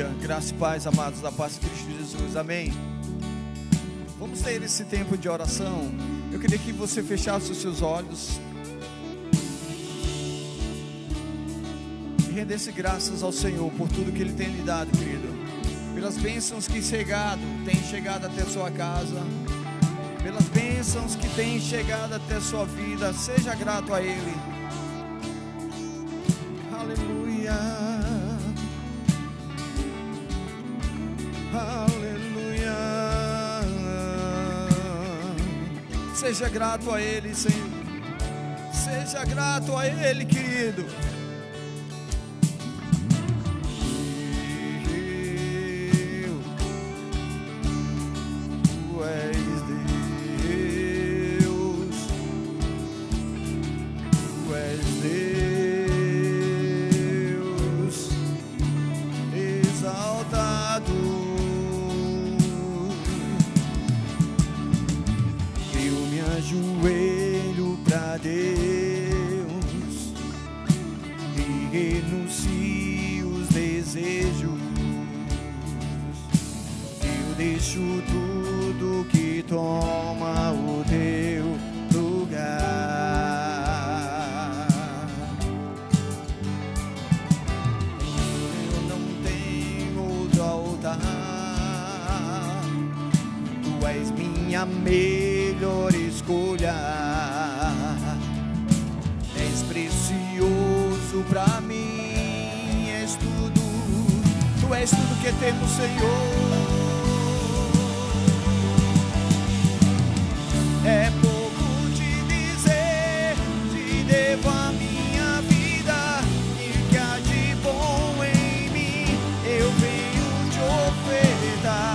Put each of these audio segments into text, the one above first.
Aleluia. Graça e paz, amados, da paz de Cristo Jesus. Amém. Vamos ter esse tempo de oração. Eu queria que você fechasse os seus olhos e rendesse graças ao Senhor por tudo que Ele tem lhe dado, querido. Pelas bênçãos que têm chegado até a sua casa, pelas bênçãos que têm chegado até a sua vida. Seja grato a Ele. Aleluia. Aleluia. Seja grato a Ele, Senhor. Seja grato a Ele, querido. Tu és Deus. Tu és Deus. Exaltado. Ajoelho pra Deus e renuncio os desejos. Eu deixo tudo que toma o teu lugar. Eu não tenho outro altar. Tu és minha melhor escolha, és precioso pra mim, és tudo, tu és tudo que temos, Senhor. É pouco te dizer, te devo a minha vida, e que há de bom em mim, eu venho te ofertar.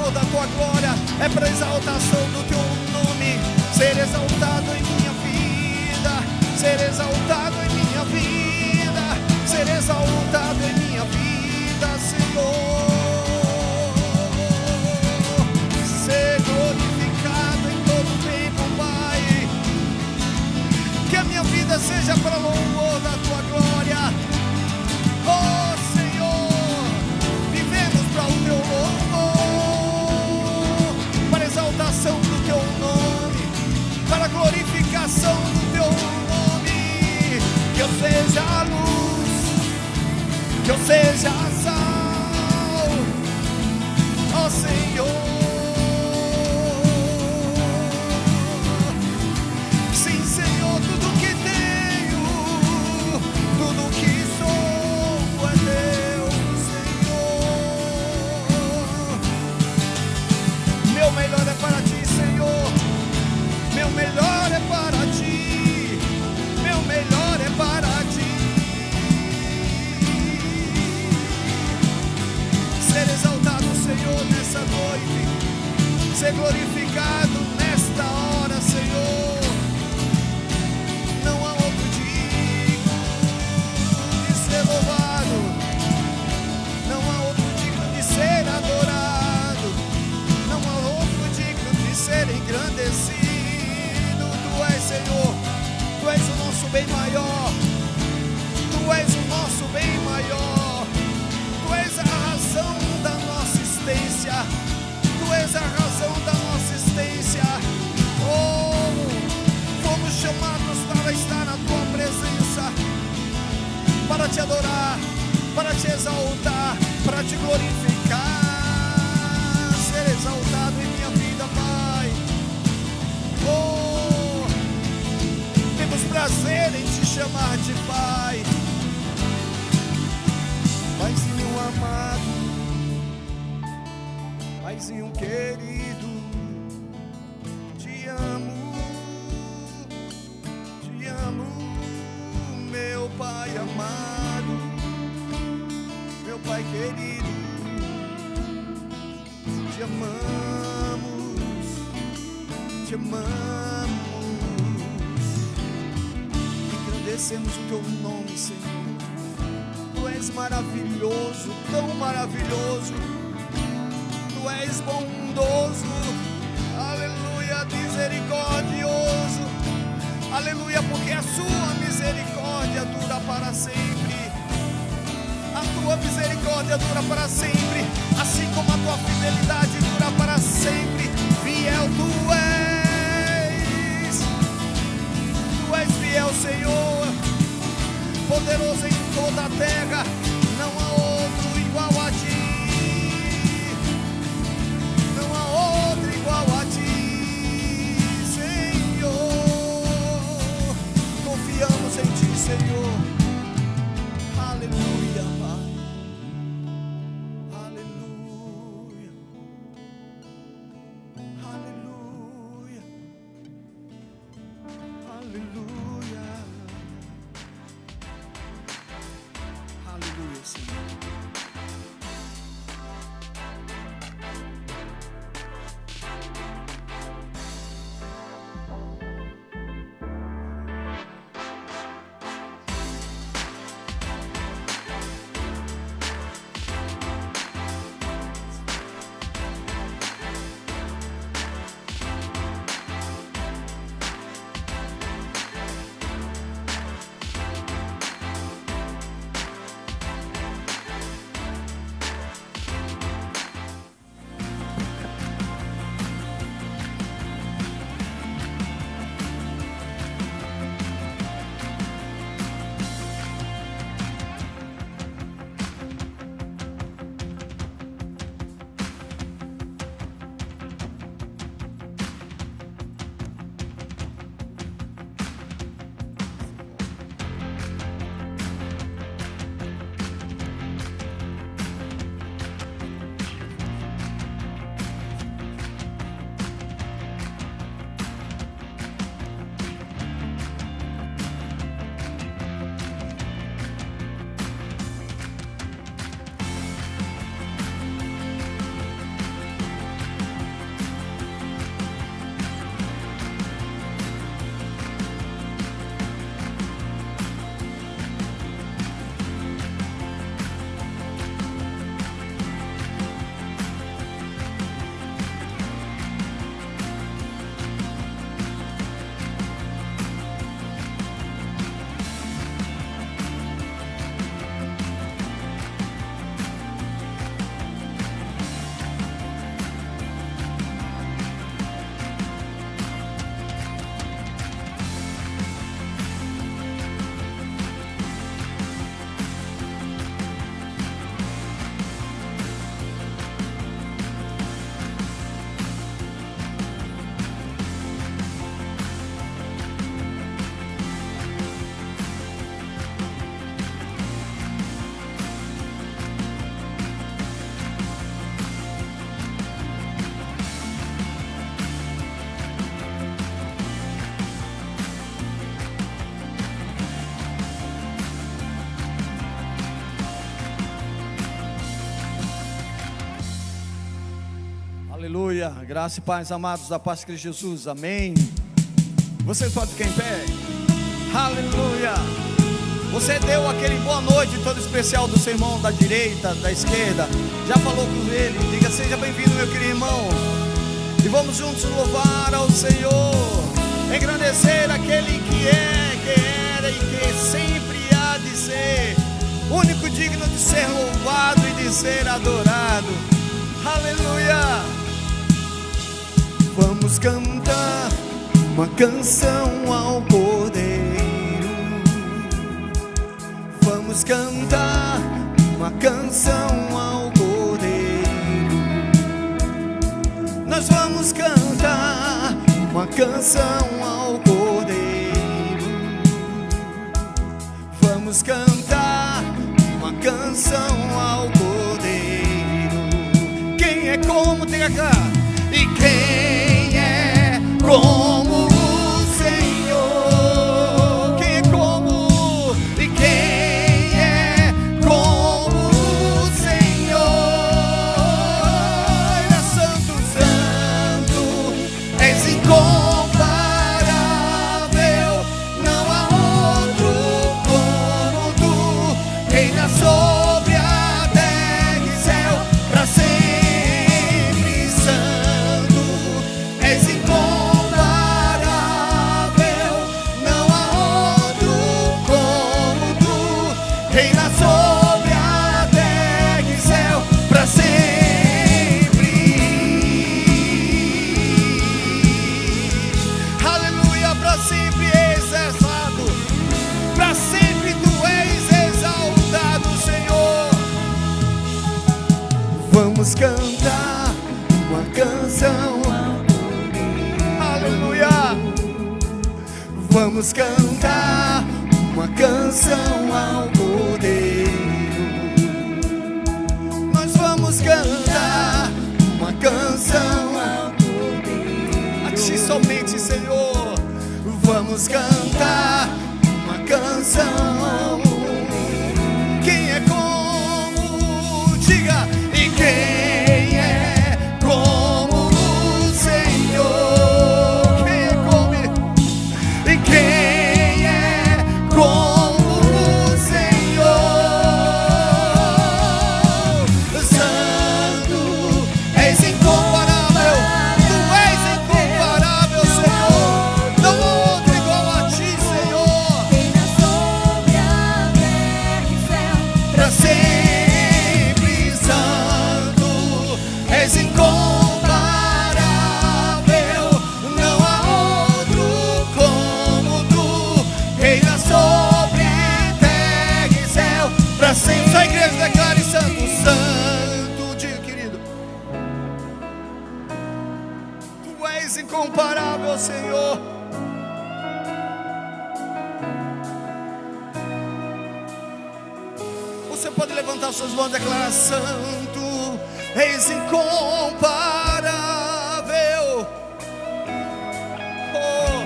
Da tua glória, é para exaltação do teu nome, ser exaltado em minha vida, ser exaltado em minha vida, ser exaltado em minha vida, Senhor, ser glorificado em todo tempo, Pai, que a minha vida seja para louvor da tua glória, oh Senhor, vivemos para o teu louvor, exaltação do teu nome, para a glorificação do teu nome, que eu seja a luz, que eu seja a sal, ó Senhor. Sim, Senhor, tudo que tenho, tudo que sou é teu, Senhor. Meu melhor é para ti, Senhor. Meu melhor é para ti. Meu melhor é para ti. Ser exaltado, Senhor, nessa noite. Ser glorificado nesta hora, Senhor. Não há outro digno de ser louvado. Não há outro digno de ser adorado. Não há outro digno de ser engrandecido. Tu és, Senhor, Tu és o nosso bem maior. Tu és o nosso bem maior. Tu és a razão da nossa existência. Tu és a razão da nossa existência. Oh, fomos chamados para estar na Tua presença. para te adorar, para te exaltar, para te glorificar. Ser exaltado em minha vida, Pai. Oh, temos prazer em te chamar de Pai. Paizinho amado, Paizinho querido, te amo, meu Pai amado, meu Pai querido, te amamos, te amamos, engrandecemos o teu nome, Senhor. Tu és maravilhoso, tão maravilhoso, tu és bondoso, aleluia, misericordioso, aleluia, porque a sua misericórdia dura para sempre, a tua misericórdia dura para sempre, assim como a tua fidelidade dura para sempre. Fiel tu és fiel, Senhor, poderoso em toda a terra, não há outro igual a ti, não há outro igual a ti, Senhor, confiamos em ti, Senhor, aleluia, Pai, aleluia, aleluia, aleluia. Aleluia, Senhor. Aleluia, graça e paz, amados da paz de Cristo Jesus, amém. Vocês podem ficar em pé, aleluia. Você deu aquele boa noite todo especial do seu irmão da direita, da esquerda, já falou com ele, diga seja bem-vindo meu querido irmão. E vamos juntos louvar ao Senhor, engrandecer aquele que é, que era e que sempre há de ser, único digno de ser louvado e de ser adorado, aleluia. Vamos cantar uma canção ao Cordeiro, vamos vamos cantar uma canção ao Cordeiro. Nós vamos cantar uma canção ao Cordeiro. Vamos cantar uma canção ao Cordeiro. Quem é como tem a cara? E quem é como o Senhor? Quem é como? E quem é como o Senhor? Ele é santo, santo, és incomparável, não há outro como tu, reina sobre a terra e céu, pra sempre santo, és incomparável, não há outro como tu, reina sobre a terra e céu, pra sempre. Aleluia, pra sempre exaltado, pra sempre tu és exaltado, Senhor. Vamos cantar uma canção, aleluia. Vamos cantar uma canção ao Cordeiro. Nós vamos cantar uma canção ao Cordeiro. A ti somente, Senhor. Vamos cantar uma canção. Quem é como? Diga. E quem é como o Senhor? Quem é como? E quem é como o Senhor? Santo, és incomparável, tu és incomparável, Senhor. Não há outro igual a ti, Senhor. Reina sobre a terra e céu, Pra sempre santo, és incomparável, não há outro como tu, reina sobre terra e céu, pra sempre. Só a igreja declare santo, santo, diga, querido. Tu és incomparável, Senhor. Você pode levantar suas mãos e declarar: santo, és incomparável. Oh.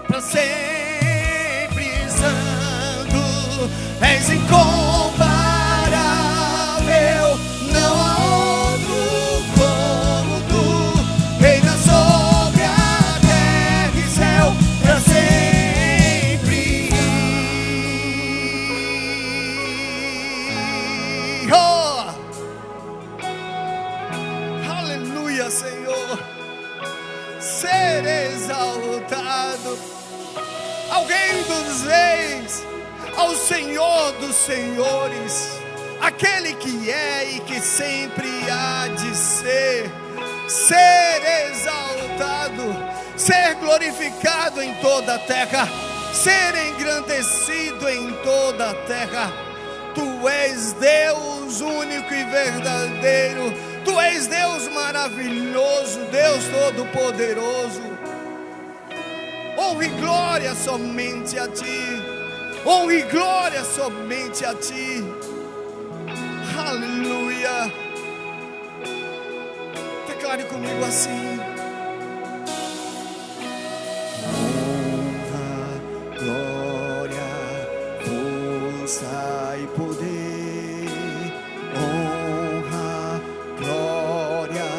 Pra sempre santo, és incomparável, não há outro como tu, reina sobre a terra e céu, pra sempre. Oh! Aleluia, Senhor. Ser exaltado ao Rei dos Reis, ao Senhor dos Senhores, aquele que é e que sempre há de ser. Ser exaltado, ser glorificado em toda a terra, ser engrandecido em toda a terra. Tu és Deus único e verdadeiro. Tu és Deus maravilhoso, Deus todo-poderoso. Honra e glória somente a ti. Honra e glória somente a ti. Aleluia. Declare comigo assim: honra, glória, força e poder. Honra, glória.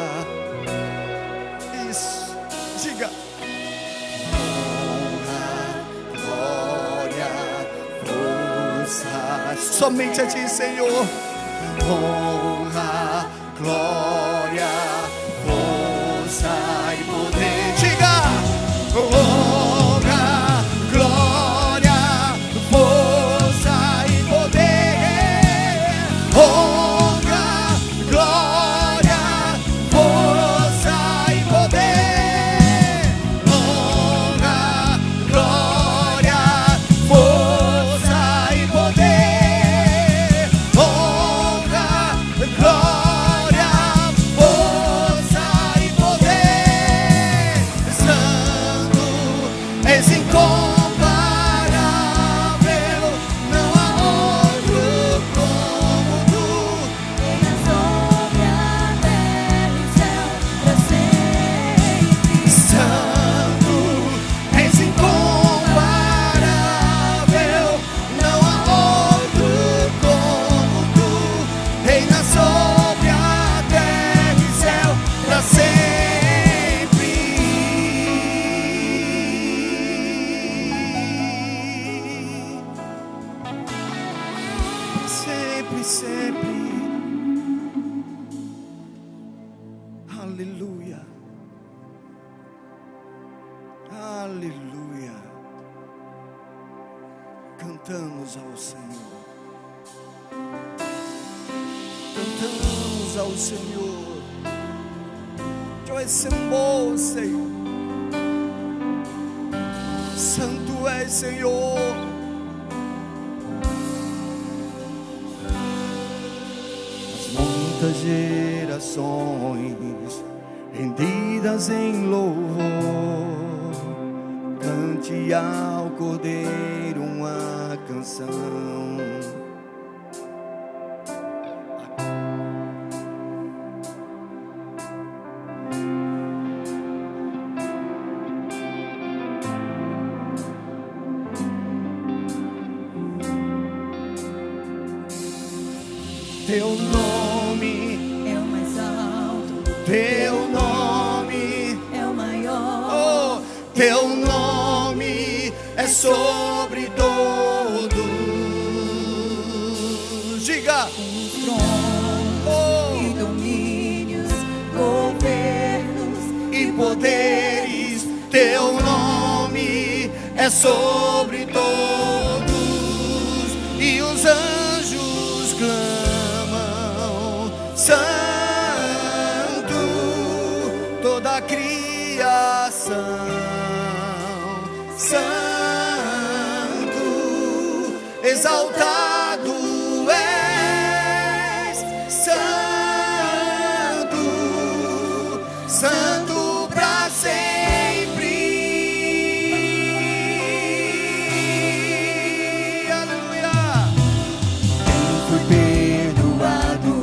Isso, diga. Somente a ti, Senhor. Honra, glória, força e poder. Diga. Honra, glória, força e poder. Honra, glória, força e poder. Honra, glória. Aleluia. Cantamos ao Senhor. Cantamos ao Senhor. Tu és bom, Senhor. Santo és, Senhor. As muitas gerações rendidas em louvor, cante ao Cordeiro uma canção. Teu nome É o mais alto, Teu nome, é o maior. oh, Teu nome é sobre todos. Diga, Os tronos oh, e domínios, governos e poderes, Teu nome é sobre todos. E os anjos clamam, Santo, toda a criação, Santo, exaltado és, Santo, Santo para sempre. Aleluia. Quem foi perdoado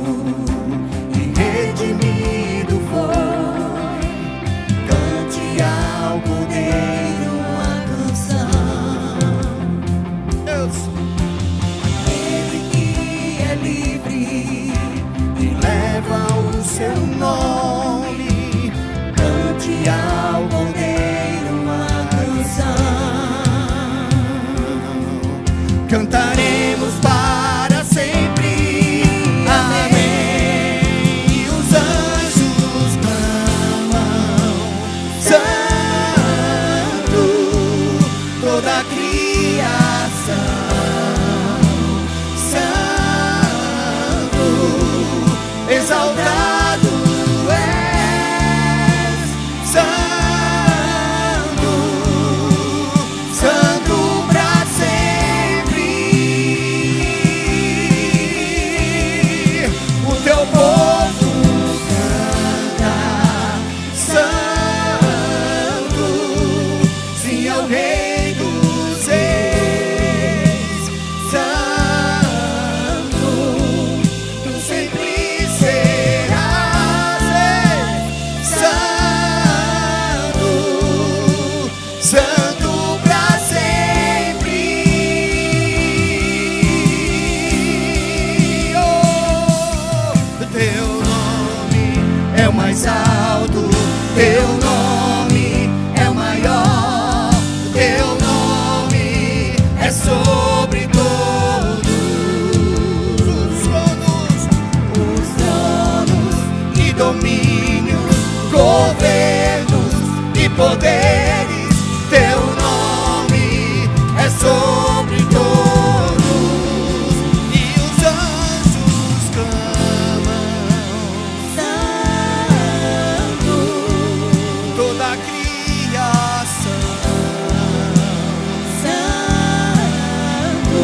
e redimido foi, cante ao Cordeiro uma canção. Deus, Ele que é livre e leva o seu nome, cante ao Cordeiro uma canção. Cantaremos para sempre. Amém. E os anjos clamam, Santo, toda a criação, Santo, exaltado és, Santo, Santo para sempre. O teu povo canta, Santo, sim ao Rei dos Reis, Santo, tu sempre serás, Santo, Santo para sempre. Oh, teu nome é o mais alto, teu nome é o maior, teu nome é sobre todos os tronos e domínios, governos e poderes, teu nome é sobre todos. E os anjos clamam, Santo, toda a criação, Santo,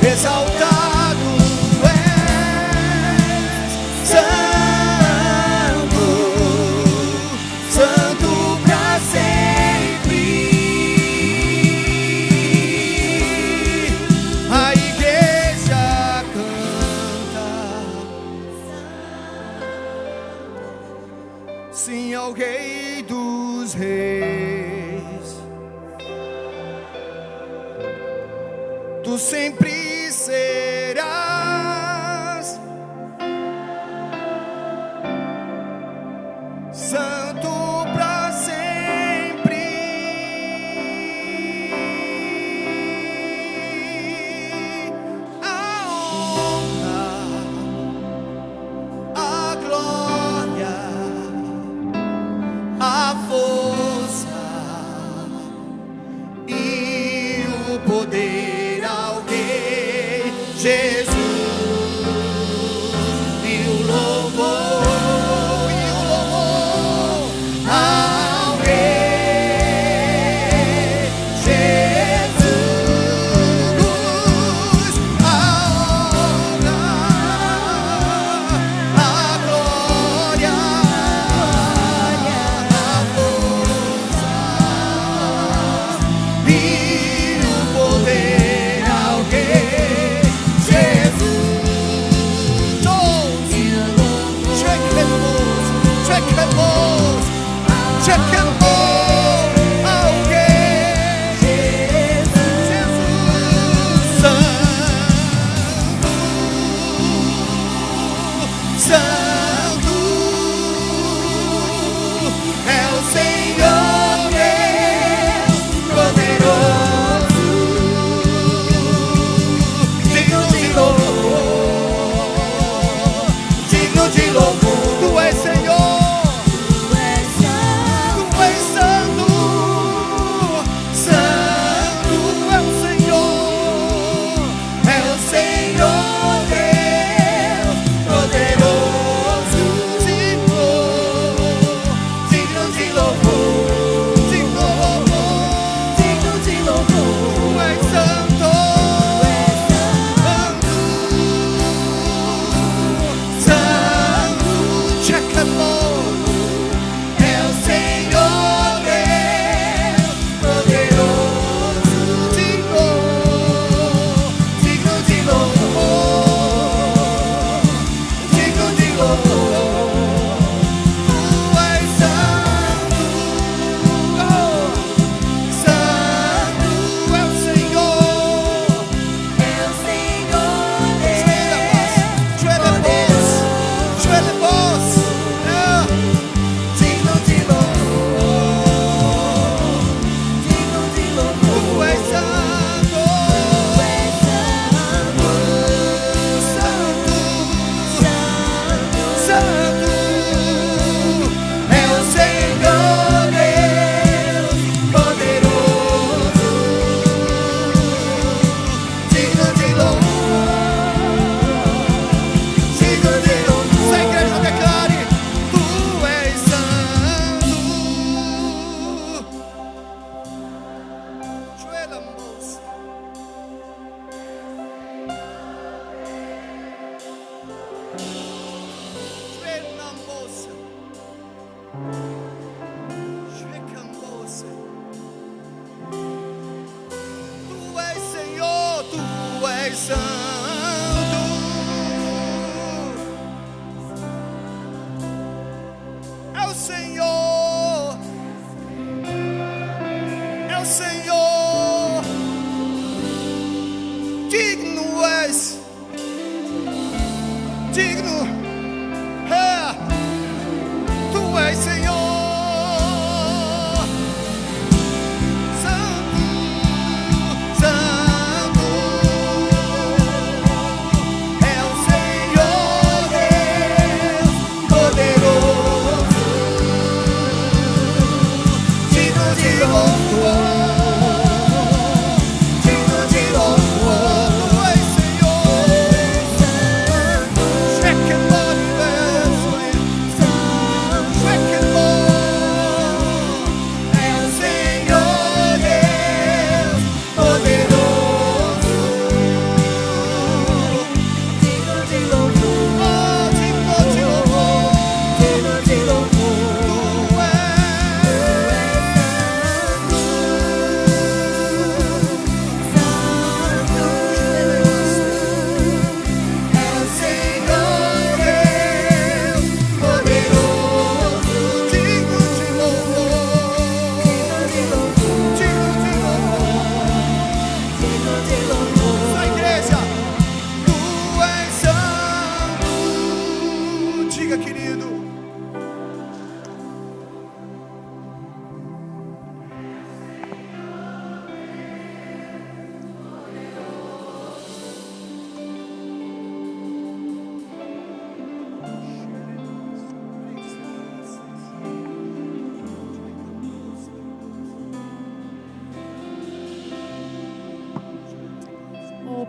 exaltado és, Santo, Santo para sempre. A igreja canta, sim ao Rei dos Reis. Tu sempre serás santo para sempre. A honra, a glória, a força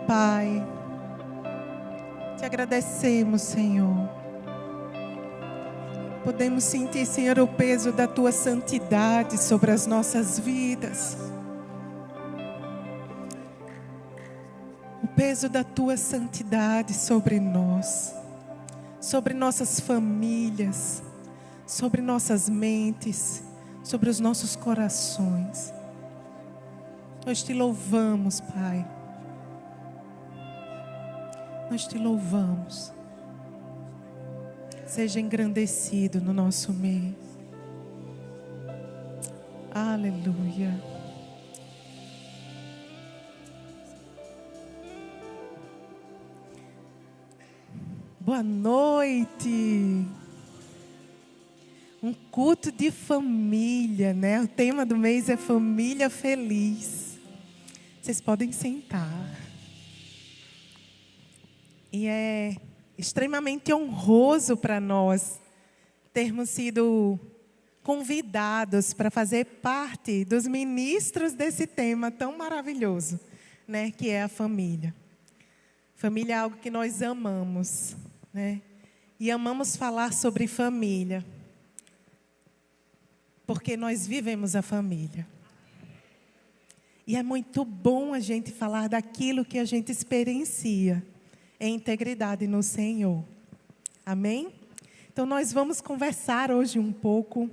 Pai, te agradecemos, Senhor. Podemos sentir, Senhor, o peso da Tua santidade sobre as nossas vidas. O peso da Tua santidade sobre nós, sobre nossas famílias, sobre nossas mentes, sobre os nossos corações. Nós te louvamos, Pai. Nós te louvamos. Seja engrandecido no nosso meio. Aleluia. Boa noite. Um culto de família, né? O tema do mês é família feliz. Vocês podem sentar. E é extremamente honroso para nós termos sido convidados para fazer parte dos ministros desse tema tão maravilhoso, né? Que é a família. Família é algo que nós amamos, né? E amamos falar sobre família, porque nós vivemos a família. E é muito bom a gente falar daquilo que a gente experiencia em integridade no Senhor. Amém? Então nós vamos conversar hoje um pouco.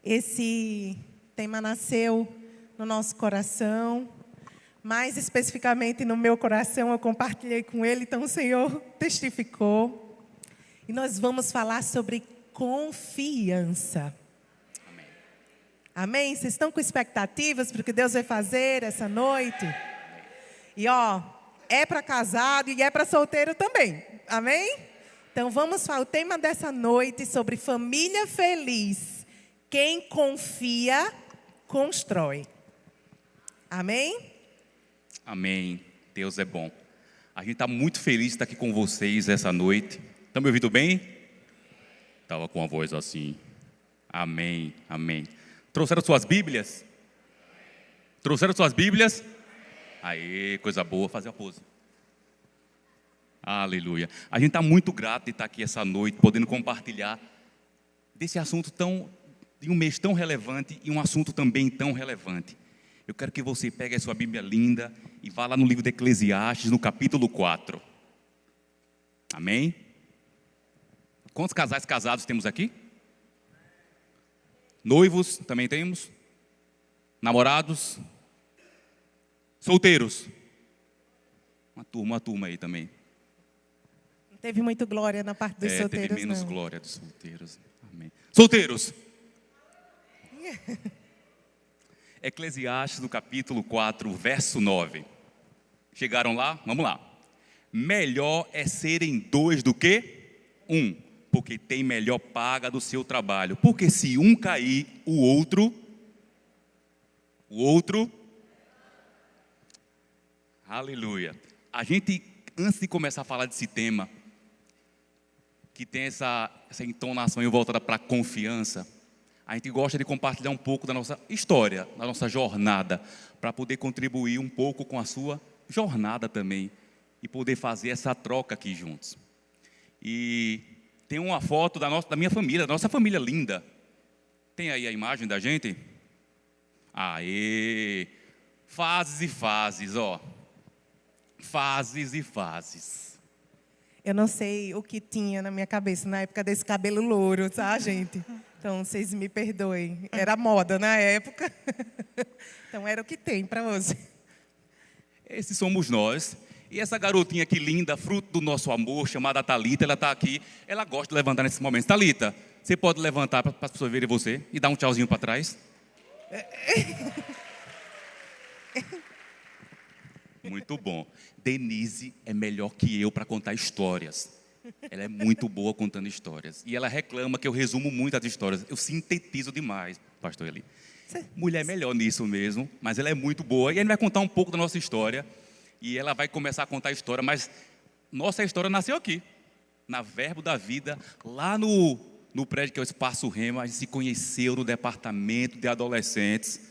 Esse tema nasceu no nosso coração, mais especificamente no meu coração, eu compartilhei com ele, então o Senhor testificou. E nós vamos falar sobre confiança. Amém? Vocês estão com expectativas para o que Deus vai fazer essa noite? E é para casado e é para solteiro também. Amém? Então vamos falar o tema dessa noite sobre família feliz. Quem confia, constrói. Amém? Amém. Deus é bom. A gente está muito feliz de estar aqui com vocês essa noite. Estão me ouvindo bem? Estava com a voz assim. Amém, amém. Trouxeram suas Bíblias? Trouxeram suas Bíblias? Aê, coisa boa, fazer a pose. Aleluia. A gente está muito grato de estar aqui essa noite, podendo compartilhar desse assunto de um mês tão relevante e um assunto também tão relevante. Eu quero que você pegue a sua Bíblia linda e vá lá no livro de Eclesiastes, no capítulo 4. Amém? Quantos casais casados temos aqui? Noivos também temos? Namorados? Solteiros? Uma turma aí também. Não teve muito glória na parte dos solteiros, teve menos não. glória dos solteiros. Amém. Solteiros! Eclesiastes, no capítulo 4, verso 9. Chegaram lá? Vamos lá. Melhor é serem dois do que um, porque tem melhor paga do seu trabalho. Porque se um cair, o outro. Aleluia. A gente, antes de começar a falar desse tema, que tem essa entonação voltada para a confiança, a gente gosta de compartilhar um pouco da nossa história, da nossa jornada, para poder contribuir um pouco com a sua jornada também, e poder fazer essa troca aqui juntos. E tem uma foto da minha família, da nossa família linda. Tem aí a imagem da gente? Aê! Fases e fases, Fases e fases. Eu não sei o que tinha na minha cabeça na época desse cabelo louro, tá, gente? Então, vocês me perdoem. Era moda na época. Então, era o que tem para hoje. Esses somos nós. E essa garotinha aqui linda, fruto do nosso amor, chamada Thalita, ela está aqui. Ela gosta de levantar nesses momentos. Thalita, você pode levantar para as pessoas verem você e dar um tchauzinho para trás? Muito bom. Denise é melhor que eu para contar histórias. Ela é muito boa contando histórias. E ela reclama que eu resumo muito as histórias. Eu sintetizo demais, pastor Eli. Mulher é melhor nisso mesmo, mas ela é muito boa. E a gente vai contar um pouco da nossa história. E ela vai começar a contar a história, mas nossa história nasceu aqui, na Verbo da Vida, lá no prédio que é o Espaço Rema. A gente se conheceu no departamento de adolescentes.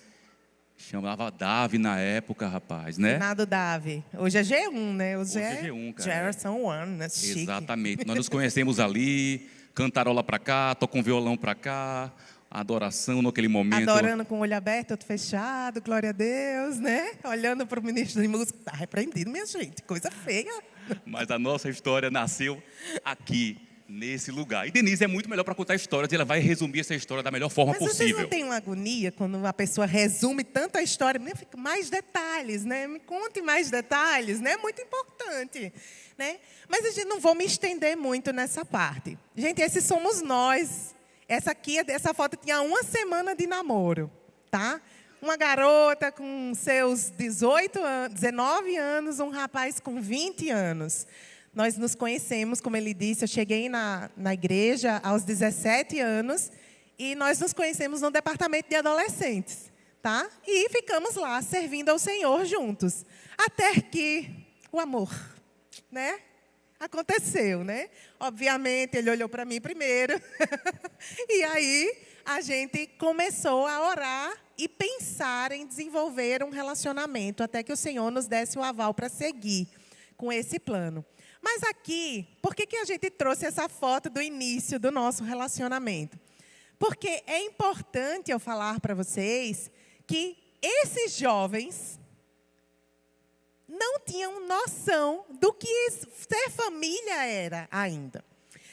Chamava Davi na época, rapaz, né? Nada Davi. Hoje é G1, né? Hoje é G1, cara. Gerson One, né? Chique. Exatamente. Nós nos conhecemos ali, cantarola pra cá, toca um violão pra cá, adoração naquele momento. Adorando com o olho aberto, outro fechado, glória a Deus, né? Olhando para o ministro de música. Está repreendido, minha gente. Coisa feia. Mas a nossa história nasceu aqui, nesse lugar. E Denise é muito melhor para contar histórias, e ela vai resumir essa história da melhor forma Mas possível. vocês não têm uma agonia quando a pessoa resume tanto a história? Fica mais detalhes, né? Me conte mais detalhes, né? É muito importante, né? Mas a gente não vou me estender muito nessa parte. Gente, esses somos nós. Essa foto tinha 1 semana de namoro, tá? Uma garota com seus 19 anos, um rapaz com 20 anos. Nós nos conhecemos, como ele disse, eu cheguei na igreja aos 17 anos e nós nos conhecemos no departamento de adolescentes, tá? E ficamos lá servindo ao Senhor juntos. Até que o amor, né? Aconteceu, né? Obviamente, ele olhou para mim primeiro. E aí, a gente começou a orar e pensar em desenvolver um relacionamento, até que o Senhor nos desse o aval para seguir com esse plano. Mas aqui, por que a gente trouxe essa foto do início do nosso relacionamento? Porque é importante eu falar para vocês que esses jovens não tinham noção do que ser família era ainda,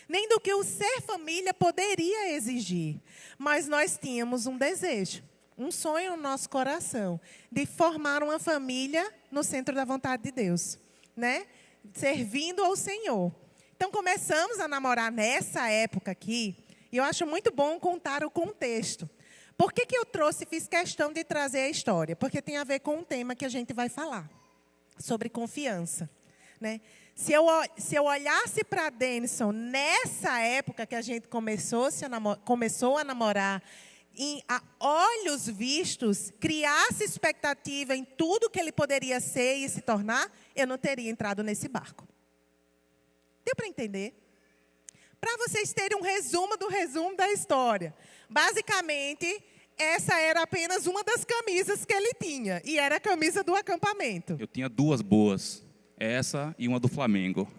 nem do que o ser família poderia exigir. Mas nós tínhamos um desejo, um sonho no nosso coração, de formar uma família no centro da vontade de Deus, né? Servindo ao Senhor. Então, começamos a namorar nessa época aqui, e eu acho muito bom contar o contexto. Por que eu fiz questão de trazer a história? Porque tem a ver com o tema que a gente vai falar, sobre confiança, né? Se eu olhasse para Denison nessa época que a gente começou a namorar, a olhos vistos, criasse expectativa em tudo que ele poderia ser e se tornar, eu não teria entrado nesse barco. Deu para entender? Para vocês terem um resumo do resumo da história. Basicamente, essa era apenas uma das camisas que ele tinha. E era a camisa do acampamento. Eu tinha 2 boas. Essa e uma do Flamengo.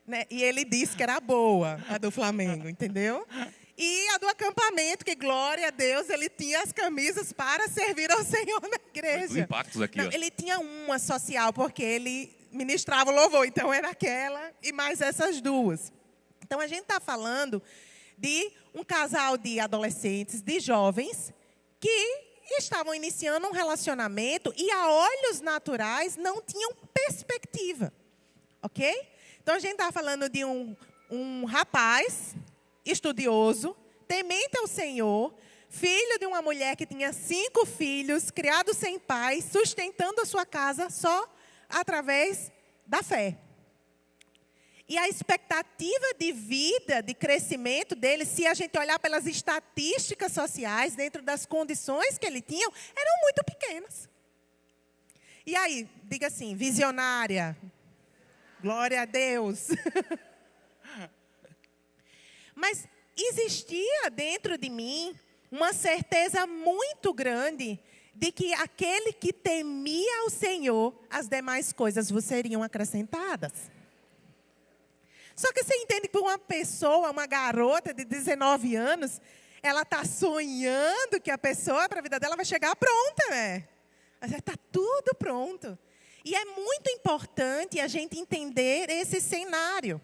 Né? E ele disse que era boa, a do Flamengo, entendeu? E a do acampamento, que glória a Deus, ele tinha as camisas para servir ao Senhor na igreja. Impactos aqui, Não, ó. ele tinha uma social, porque ele ministrava o louvor, então era aquela e mais essas 2. Então a gente está falando de um casal de adolescentes, de jovens, que estavam iniciando um relacionamento e a olhos naturais não tinham perspectiva, ok? Então, a gente está falando de um rapaz estudioso, temente ao Senhor, filho de uma mulher que tinha 5 filhos, criado sem pai, sustentando a sua casa só através da fé. E a expectativa de vida, de crescimento dele, se a gente olhar pelas estatísticas sociais, dentro das condições que ele tinha, eram muito pequenas. E aí, diga assim, visionária. Glória a Deus. Mas existia dentro de mim uma certeza muito grande de que aquele que temia ao Senhor, as demais coisas vos seriam acrescentadas. Só que você entende que uma pessoa, uma garota de 19 anos, ela está sonhando que a pessoa, para a vida dela, vai chegar pronta, né? Está tudo pronto. E é muito importante a gente entender esse cenário.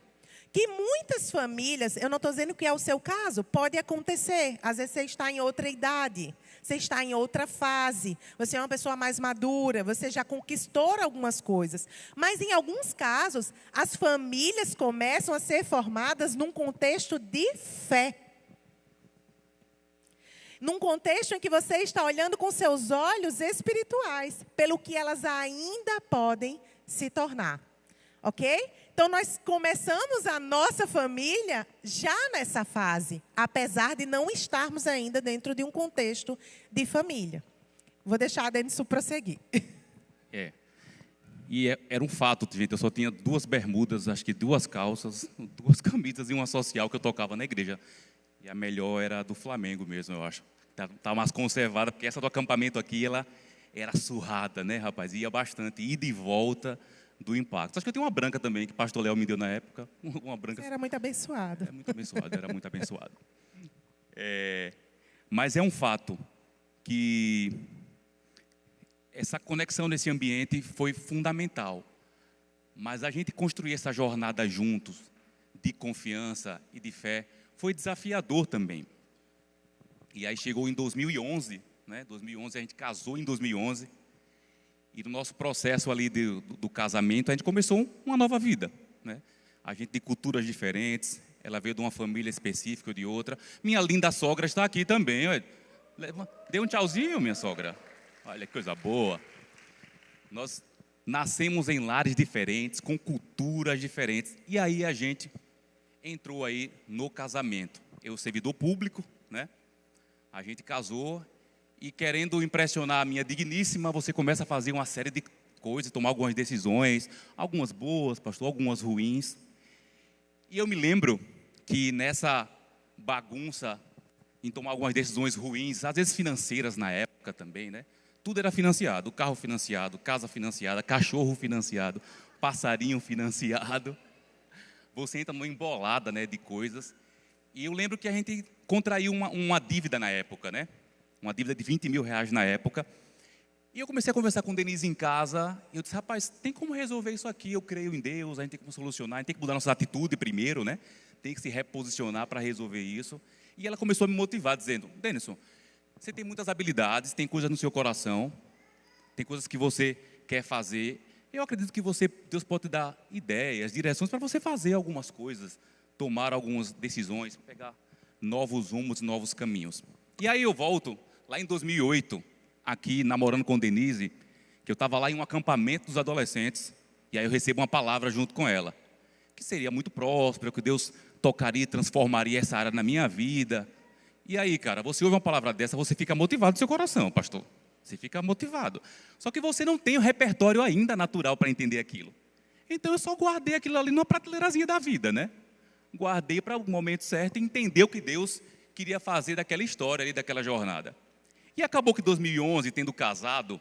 Que muitas famílias, eu não estou dizendo que é o seu caso, pode acontecer. Às vezes você está em outra idade, você está em outra fase, você é uma pessoa mais madura, você já conquistou algumas coisas. Mas em alguns casos, as famílias começam a ser formadas num contexto de fé. Num contexto em que você está olhando com seus olhos espirituais, pelo que elas ainda podem se tornar. Ok? Então, nós começamos a nossa família já nessa fase, apesar de não estarmos ainda dentro de um contexto de família. Vou deixar a Denison prosseguir. Era um fato, gente. Eu só tinha 2 bermudas, acho que 2 calças, 2 camisas e uma social que eu tocava na igreja. E a melhor era a do Flamengo mesmo, eu acho. Tá mais conservada, porque essa do acampamento aqui, ela era surrada, né, rapaz? Ia bastante, ida e volta do impacto. Acho que eu tenho uma branca também, que o pastor Léo me deu na época. Uma branca. Você era muito abençoado. Era muito abençoado. Mas é um fato que essa conexão nesse ambiente foi fundamental. Mas a gente construir essa jornada juntos, de confiança e de fé, foi desafiador também. E aí chegou em 2011, né? 2011, a gente casou em 2011. E no nosso processo ali do casamento, a gente começou uma nova vida, né? A gente de culturas diferentes, Ela veio de uma família específica ou de outra. Minha linda sogra está aqui também. Olha. Dê um tchauzinho, minha sogra. Olha que coisa boa. Nós nascemos em lares diferentes, com culturas diferentes. E aí a gente entrou aí no casamento. Eu, servidor público, né? A gente casou e, querendo impressionar a minha digníssima, você começa a fazer uma série de coisas, tomar algumas decisões, algumas boas, pastor, algumas ruins. E eu me lembro que nessa bagunça em tomar algumas decisões ruins, às vezes financeiras na época também, né? Tudo era financiado, carro financiado, casa financiada, cachorro financiado, passarinho financiado. Você entra numa embolada, né, de coisas. E eu lembro que a gente contraiu uma dívida na época, né? Uma dívida de 20 mil reais na época. E eu comecei a conversar com Denise em casa. E eu disse, rapaz, tem como resolver isso aqui? Eu creio em Deus, a gente tem como solucionar, a gente tem que mudar nossa atitude primeiro, né? Tem que se reposicionar para resolver isso. E ela começou a me motivar, dizendo, Denison, você tem muitas habilidades, tem coisas no seu coração, tem coisas que você quer fazer. Eu acredito que Deus pode te dar ideias, direções para você fazer algumas coisas, tomar algumas decisões, pegar novos rumos, novos caminhos. E aí eu volto, lá em 2008, aqui namorando com Denise, que eu estava lá em um acampamento dos adolescentes, e aí eu recebo uma palavra junto com ela, que seria muito próspero, que Deus tocaria e transformaria essa área na minha vida. E aí, cara, você ouve uma palavra dessa, você fica motivado no seu coração, pastor. Você fica motivado. Só que você não tem o repertório ainda natural para entender aquilo. Então eu só guardei aquilo ali numa prateleirazinha da vida, né? Guardei para o momento certo e entender o que Deus queria fazer daquela história ali, daquela jornada. E acabou que em 2011, estando casado,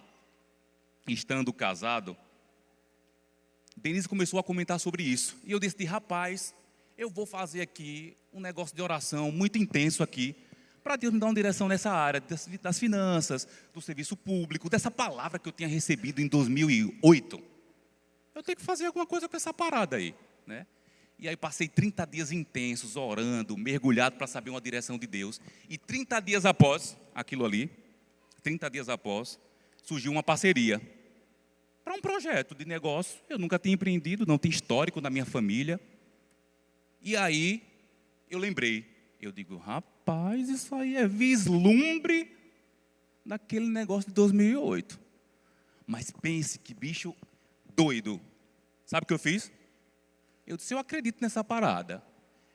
Denise começou a comentar sobre isso. E eu disse, rapaz, eu vou fazer aqui um negócio de oração muito intenso aqui, para Deus me dar uma direção nessa área das finanças, do serviço público, dessa palavra que eu tinha recebido em 2008. Eu tenho que fazer alguma coisa com essa parada aí, né? E aí passei 30 dias intensos, orando, mergulhado para saber uma direção de Deus. E 30 dias após aquilo ali, 30 dias após, surgiu uma parceria para um projeto de negócio. Eu nunca tinha empreendido, não tinha histórico na minha família. E aí eu lembrei, eu digo, rapaz, isso aí é vislumbre daquele negócio de 2008. Mas pense que bicho doido. Sabe o que eu fiz? Eu disse, eu acredito nessa parada.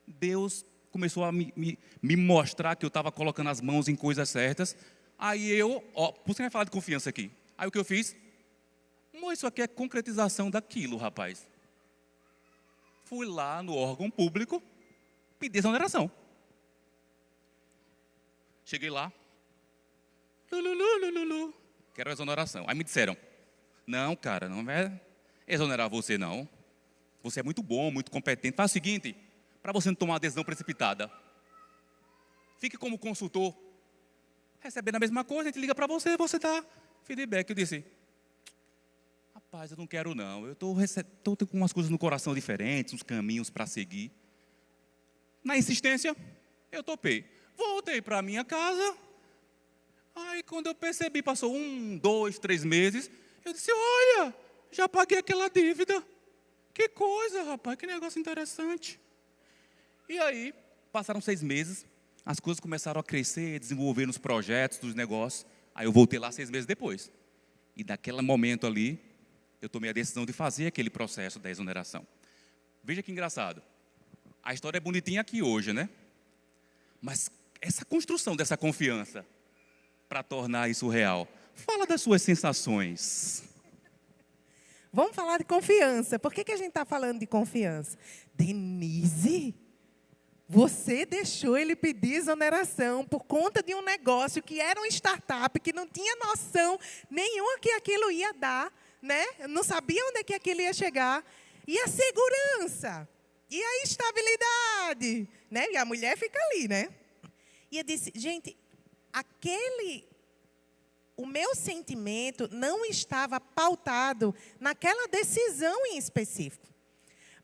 Deus começou a me mostrar que eu estava colocando as mãos em coisas certas. Aí você vai falar de confiança aqui. Aí o que eu fiz? Isso aqui é concretização daquilo, rapaz. Fui lá no órgão público, pedi exoneração. Cheguei lá. Quero exoneração. Aí me disseram, não, cara, não vai exonerar você, não. Você é muito bom, muito competente. Faz o seguinte, para você não tomar uma decisão precipitada, fique como consultor, recebendo a mesma coisa, a gente liga para você, você dá feedback. Eu disse, rapaz, eu não quero não, eu estou com umas coisas no coração diferentes, uns caminhos para seguir. Na insistência, eu topei. Voltei para a minha casa, aí quando eu percebi, passou 1, 2, 3 meses, eu disse, olha, já paguei aquela dívida. Que coisa, rapaz, que negócio interessante. E aí, passaram 6 meses, as coisas começaram a crescer, desenvolver nos projetos, dos negócios. Aí eu voltei lá 6 meses depois. E daquele momento ali, eu tomei a decisão de fazer aquele processo da exoneração. Veja que engraçado. A história é bonitinha aqui hoje, né? Mas essa construção dessa confiança, para tornar isso real, fala das suas sensações. Vamos falar de confiança. Por que a gente está falando de confiança? Denise, você deixou ele pedir exoneração por conta de um negócio que era uma startup, que não tinha noção nenhuma que aquilo ia dar, né? Não sabia onde é que aquilo ia chegar. E a segurança, e a estabilidade, né? E a mulher fica ali, né? E eu disse, gente, o meu sentimento não estava pautado naquela decisão em específico.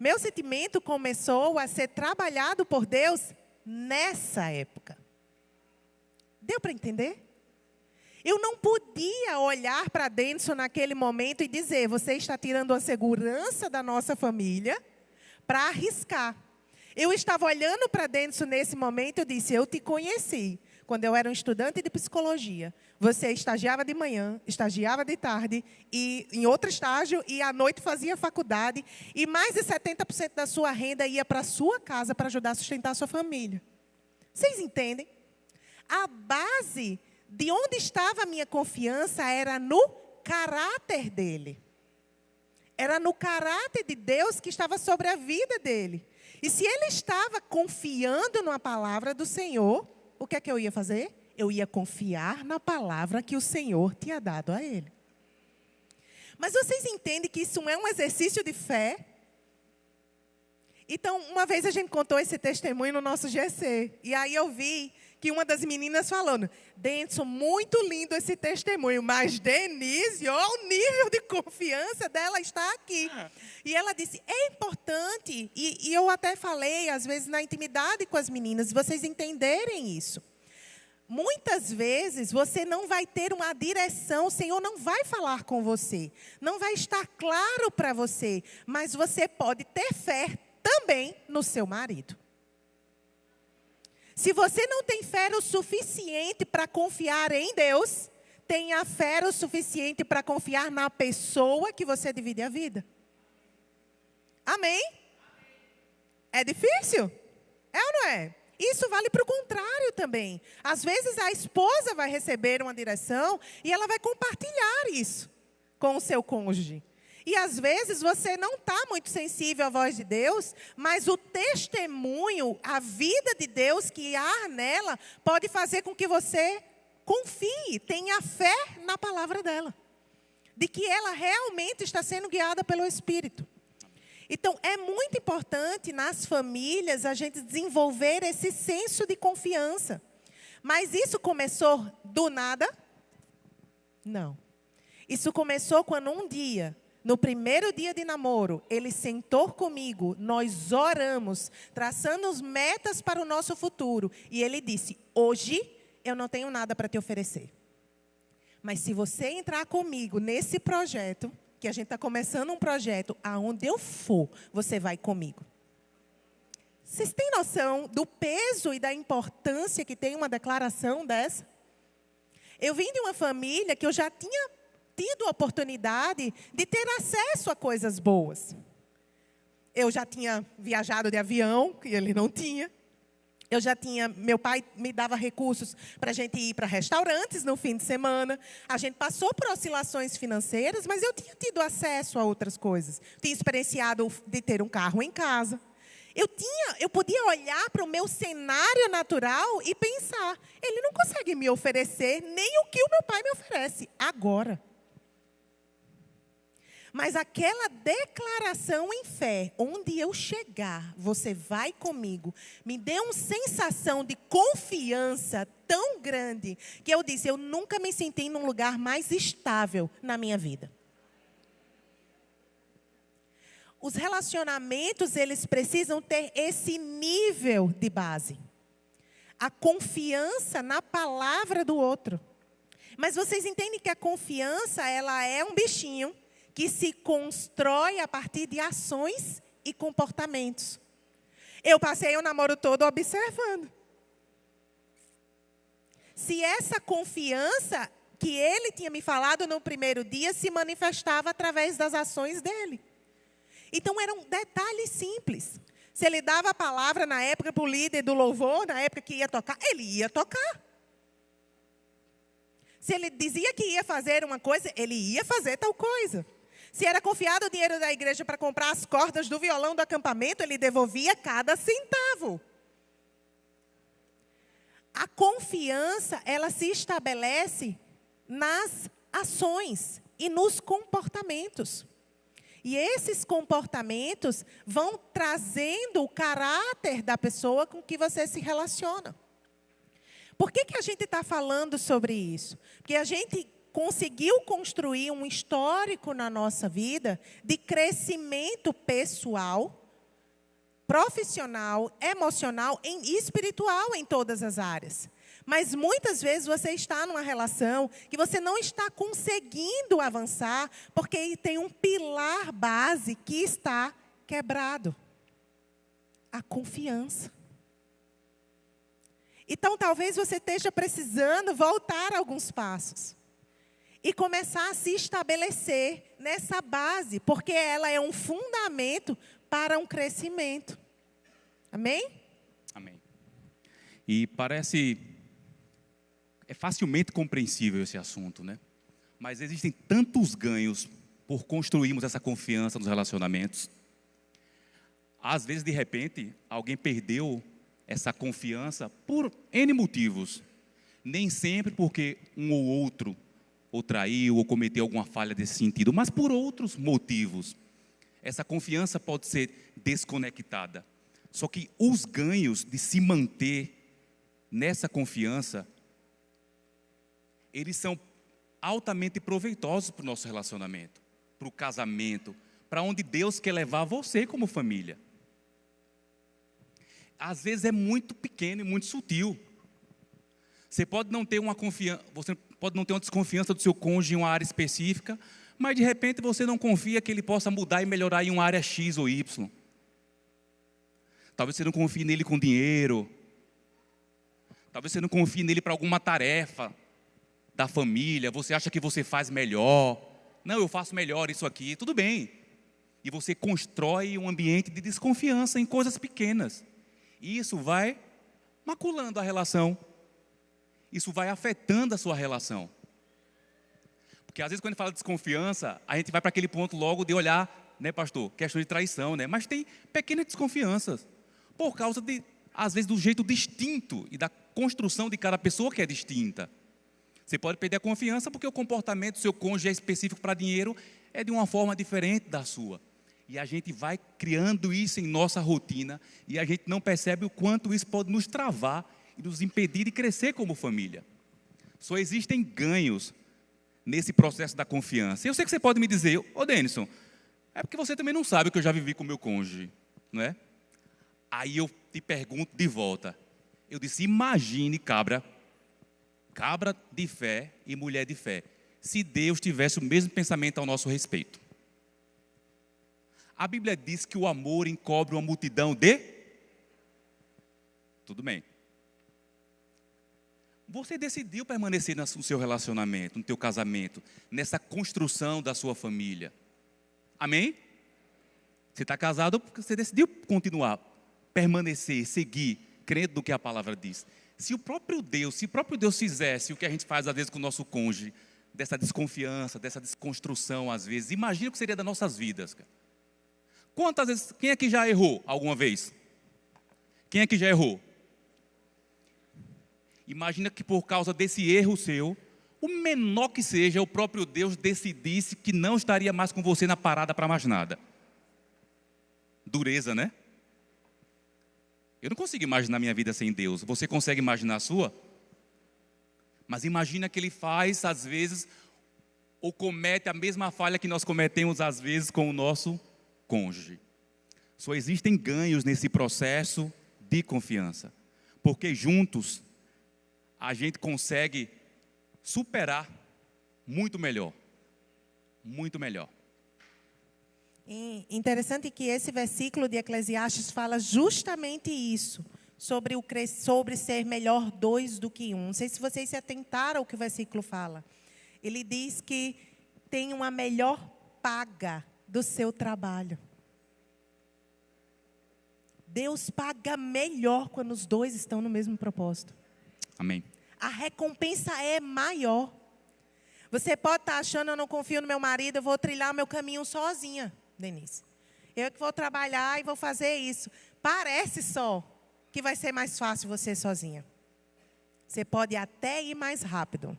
Meu sentimento começou a ser trabalhado por Deus nessa época. Deu para entender? Eu não podia olhar para Denison naquele momento e dizer, você está tirando a segurança da nossa família para arriscar. Eu estava olhando para Denison nesse momento, eu disse, eu te conheci quando eu era um estudante de psicologia. Você estagiava de manhã, estagiava de tarde, e em outro estágio, e à noite fazia faculdade, e mais de 70% da sua renda ia para a sua casa para ajudar a sustentar a sua família. Vocês entendem? A base de onde estava a minha confiança era no caráter dele. Era no caráter de Deus que estava sobre a vida dele. E se ele estava confiando na palavra do Senhor, o que é que eu ia fazer? Eu ia confiar na palavra que o Senhor tinha dado a ele. Mas vocês entendem que isso é um exercício de fé? Então, uma vez a gente contou esse testemunho no nosso GC. E aí eu vi que uma das meninas falando, Denison, muito lindo esse testemunho, mas Denise, olha o nível de confiança dela está aqui. E ela disse, é importante, e eu até falei, às vezes, na intimidade com as meninas, vocês entenderem isso. Muitas vezes você não vai ter uma direção, o Senhor não vai falar com você, não vai estar claro para você, mas você pode ter fé também no seu marido. Se você não tem fé o suficiente para confiar em Deus, tenha fé o suficiente para confiar na pessoa que você divide a vida. Amém? É difícil? É ou não é? Isso vale para o contrário também. Às vezes a esposa vai receber uma direção e ela vai compartilhar isso com o seu cônjuge. E às vezes você não está muito sensível à voz de Deus, mas o testemunho, a vida de Deus que há nela, pode fazer com que você confie, tenha fé na palavra dela. De que ela realmente está sendo guiada pelo Espírito. Então, é muito importante nas famílias a gente desenvolver esse senso de confiança. Mas isso começou do nada? Não. Isso começou quando um dia, no primeiro dia de namoro, ele sentou comigo, nós oramos, traçando as metas para o nosso futuro. E ele disse, hoje eu não tenho nada para te oferecer. Mas se você entrar comigo nesse projeto, que a gente está começando um projeto, aonde eu for, você vai comigo. Vocês têm noção do peso e da importância que tem uma declaração dessa? Eu vim de uma família que eu já tinha tido a oportunidade de ter acesso a coisas boas. Eu já tinha viajado de avião, que ele não tinha. Meu pai me dava recursos para a gente ir para restaurantes no fim de semana. A gente passou por oscilações financeiras, mas eu tinha tido acesso a outras coisas. Tinha experienciado de ter um carro em casa. Eu podia olhar para o meu cenário natural e pensar, ele não consegue me oferecer nem o que o meu pai me oferece agora. Mas aquela declaração em fé, onde eu chegar, você vai comigo, me deu uma sensação de confiança tão grande, que eu disse, eu nunca me senti num lugar mais estável na minha vida. Os relacionamentos, eles precisam ter esse nível de base. A confiança na palavra do outro. Mas vocês entendem que a confiança, ela é um bichinho que se constrói a partir de ações e comportamentos. Eu passei o namoro todo observando. Se essa confiança que ele tinha me falado no primeiro dia se manifestava através das ações dele. Então, era um detalhe simples. Se ele dava a palavra na época para o líder do louvor, na época que ia tocar, ele ia tocar. Se ele dizia que ia fazer uma coisa, ele ia fazer tal coisa. Se era confiado o dinheiro da igreja para comprar as cordas do violão do acampamento, ele devolvia cada centavo. A confiança, ela se estabelece nas ações e nos comportamentos. E esses comportamentos vão trazendo o caráter da pessoa com que você se relaciona. Por que a gente está falando sobre isso? Porque a gente conseguiu construir um histórico na nossa vida de crescimento pessoal, profissional, emocional e espiritual em todas as áreas. Mas muitas vezes você está numa relação que você não está conseguindo avançar porque tem um pilar base que está quebrado. a confiança. Então, talvez você esteja precisando voltar alguns passos e começar a se estabelecer nessa base, porque ela é um fundamento para um crescimento. Amém? Amém. E é facilmente compreensível esse assunto, né? Mas existem tantos ganhos por construirmos essa confiança nos relacionamentos. Às vezes, de repente, alguém perdeu essa confiança por N motivos. Nem sempre porque um ou outro ou traiu ou cometeu alguma falha desse sentido, mas por outros motivos. Essa confiança pode ser desconectada. Só que os ganhos de se manter nessa confiança, eles são altamente proveitosos para o nosso relacionamento, para o casamento, para onde Deus quer levar você como família. Às vezes é muito pequeno e muito sutil. Você pode não ter uma desconfiança do seu cônjuge em uma área específica, mas de repente você não confia que ele possa mudar e melhorar em uma área X ou Y. Talvez você não confie nele com dinheiro. Talvez você não confie nele para alguma tarefa da família. Você acha que você faz melhor. Não, eu faço melhor isso aqui. Tudo bem. E você constrói um ambiente de desconfiança em coisas pequenas. E isso vai maculando a relação. Isso vai afetando a sua relação. Porque às vezes quando a gente fala de desconfiança, a gente vai para aquele ponto logo de olhar, né, pastor, questão de traição, né? Mas tem pequenas desconfianças. Por causa de, às vezes, do jeito distinto e da construção de cada pessoa que é distinta. Você pode perder a confiança porque o comportamento do seu cônjuge é específico para dinheiro, é de uma forma diferente da sua. E a gente vai criando isso em nossa rotina e a gente não percebe o quanto isso pode nos travar e nos impedir de crescer como família. Só existem ganhos nesse processo da confiança. Eu sei que você pode me dizer, ô Denison, é porque você também não sabe o que eu já vivi com o meu cônjuge, não é? Aí eu te pergunto de volta. Eu disse, imagine, cabra de fé e mulher de fé, se Deus tivesse o mesmo pensamento ao nosso respeito. A Bíblia diz que o amor encobre uma multidão de... Tudo bem. Você decidiu permanecer no seu relacionamento, no teu casamento, nessa construção da sua família. Amém? Você está casado porque você decidiu continuar, permanecer, seguir, crendo no que a palavra diz. Se o próprio Deus fizesse o que a gente faz às vezes com o nosso cônjuge, dessa desconfiança, dessa desconstrução às vezes, imagina o que seria das nossas vidas, cara. Quantas vezes, quem aqui já errou alguma vez? Quem aqui já errou? Imagina que por causa desse erro seu, o menor que seja, o próprio Deus decidisse que não estaria mais com você na parada para mais nada. Dureza, né? Eu não consigo imaginar minha vida sem Deus. Você consegue imaginar a sua? Mas imagina que Ele faz, às vezes, ou comete a mesma falha que nós cometemos, às vezes, com o nosso cônjuge. Só existem ganhos nesse processo de confiança. Porque juntos, a gente consegue superar muito melhor. Muito melhor. E interessante que esse versículo de Eclesiastes fala justamente isso, sobre ser melhor dois do que um. Não sei se vocês se atentaram ao que o versículo fala. Ele diz que tem uma melhor paga do seu trabalho. Deus paga melhor quando os dois estão no mesmo propósito. Amém. A recompensa é maior. Você pode estar achando, eu não confio no meu marido, eu vou trilhar meu caminho sozinha, Denise. Eu que vou trabalhar e vou fazer isso. Parece só que vai ser mais fácil você sozinha. Você pode até ir mais rápido,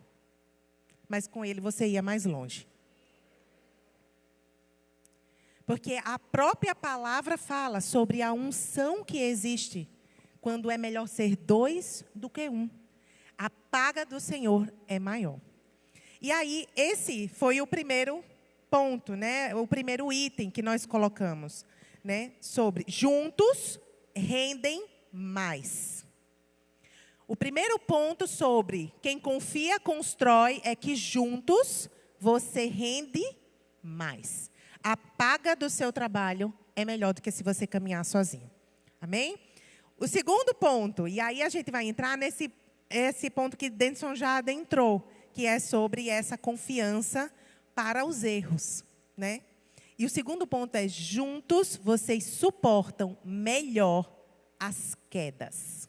mas com ele você ia mais longe. Porque a própria palavra fala sobre a unção que existe quando é melhor ser dois do que um. A paga do Senhor é maior. E aí, esse foi o primeiro ponto, né? O primeiro item que nós colocamos, né? Sobre juntos rendem mais. O primeiro ponto sobre quem confia, constrói, é que juntos você rende mais. A paga do seu trabalho é melhor do que se você caminhar sozinho. Amém? O segundo ponto, e aí a gente vai entrar esse ponto que Denison já adentrou, que é sobre essa confiança para os erros, né? E o segundo ponto é: juntos vocês suportam melhor as quedas.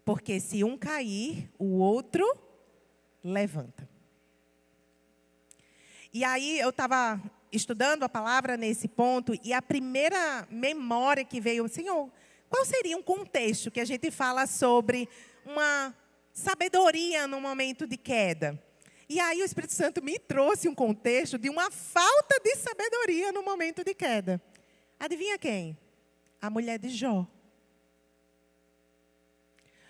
Porque se um cair, o outro levanta. E aí eu estava estudando a palavra nesse ponto, e a primeira memória que veio, Senhor, qual seria um contexto que a gente fala sobre uma sabedoria no momento de queda? E aí o Espírito Santo me trouxe um contexto de uma falta de sabedoria no momento de queda. Adivinha quem? A mulher de Jó.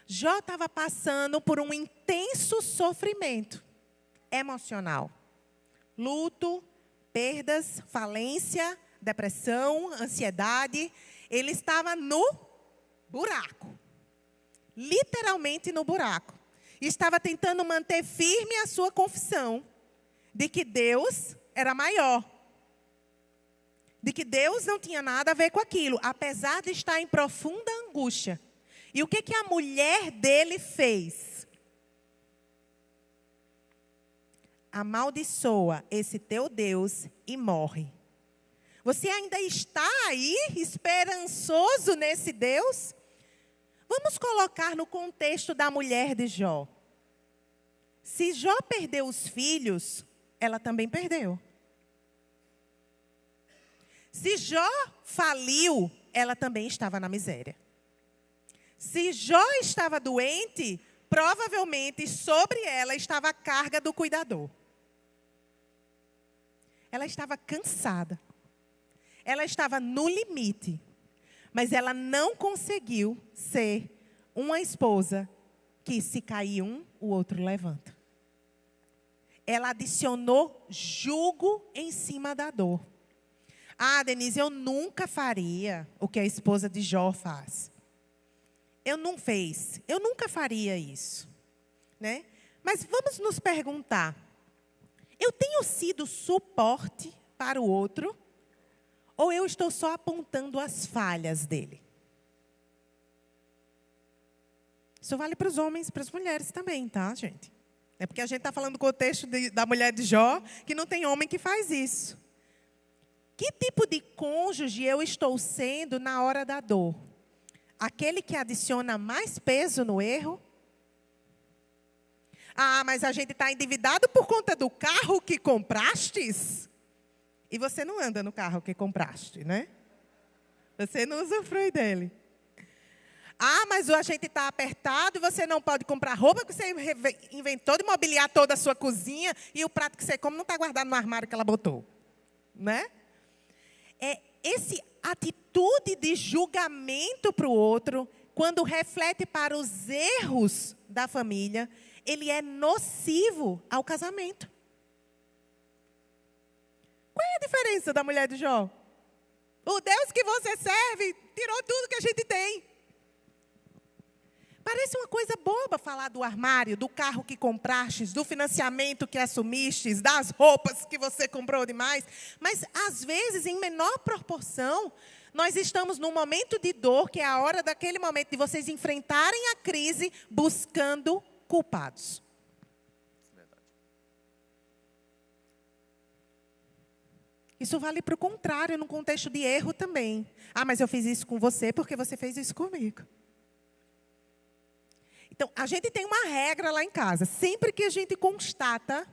Jó estava passando por um intenso sofrimento emocional. Luto, perdas, falência, depressão, ansiedade. Ele estava no buraco. Literalmente no buraco. E estava tentando manter firme a sua confissão de que Deus era maior. De que Deus não tinha nada a ver com aquilo, apesar de estar em profunda angústia. E o que a mulher dele fez? Amaldiçoa esse teu Deus e morre. Você ainda está aí esperançoso nesse Deus? Vamos colocar no contexto da mulher de Jó. Se Jó perdeu os filhos, ela também perdeu. Se Jó faliu, ela também estava na miséria. Se Jó estava doente, provavelmente sobre ela estava a carga do cuidador. Ela estava cansada. Ela estava no limite. Mas ela não conseguiu ser uma esposa que, se cair um, o outro levanta. Ela adicionou jugo em cima da dor. Ah, Denise, eu nunca faria o que a esposa de Jó faz. Eu nunca faria isso, né? Mas vamos nos perguntar: eu tenho sido suporte para o outro? Ou eu estou só apontando as falhas dele? Isso vale para os homens e para as mulheres também, tá, gente? É porque a gente está falando do contexto da mulher de Jó, que não tem homem que faz isso. Que tipo de cônjuge eu estou sendo na hora da dor? Aquele que adiciona mais peso no erro? Ah, mas a gente está endividado por conta do carro que comprastes? E você não anda no carro que compraste, né? Você não usufrui dele. Ah, mas a gente está apertado e você não pode comprar roupa que você inventou de mobiliar toda a sua cozinha e o prato que você come não está guardado no armário que ela botou, né? Esse atitude de julgamento para o outro, quando reflete para os erros da família, ele é nocivo ao casamento. Qual é a diferença da mulher de Jó? O Deus que você serve tirou tudo que a gente tem. Parece uma coisa boba falar do armário, do carro que comprastes, do financiamento que assumistes, das roupas que você comprou demais. Mas, às vezes, em menor proporção, nós estamos num momento de dor, que é a hora daquele momento de vocês enfrentarem a crise buscando culpados. Isso vale para o contrário, no contexto de erro também. Ah, mas eu fiz isso com você porque você fez isso comigo. Então, a gente tem uma regra lá em casa. Sempre que a gente constata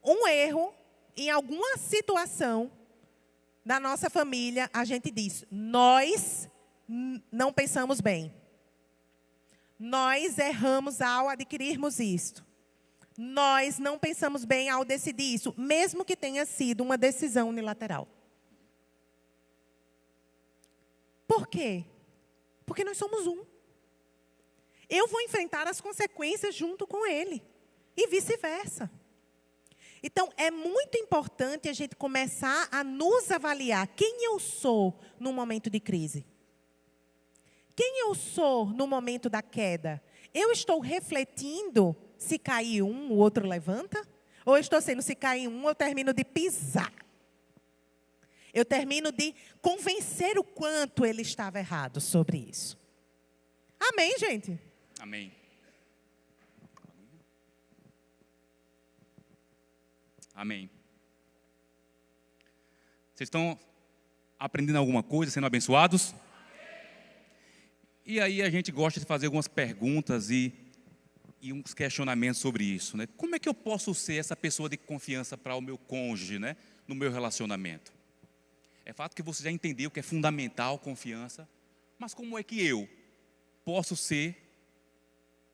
um erro em alguma situação da nossa família, a gente diz: nós não pensamos bem. Nós erramos ao adquirirmos isto. Nós não pensamos bem ao decidir isso, mesmo que tenha sido uma decisão unilateral. Por quê? Porque nós somos um. Eu vou enfrentar as consequências junto com ele. E vice-versa. Então, é muito importante a gente começar a nos avaliar quem eu sou no momento de crise. Quem eu sou no momento da queda? Eu estou refletindo se cair um, o outro levanta? Ou estou sendo, se cair um, eu termino de pisar? Eu termino de convencer o quanto ele estava errado sobre isso. Amém, gente? Amém. Amém. Vocês estão aprendendo alguma coisa, sendo abençoados? E aí a gente gosta de fazer algumas perguntas e uns questionamentos sobre isso, né? Como é que eu posso ser essa pessoa de confiança para o meu cônjuge, né? No meu relacionamento? É fato que você já entendeu que é fundamental confiança, mas como é que eu posso ser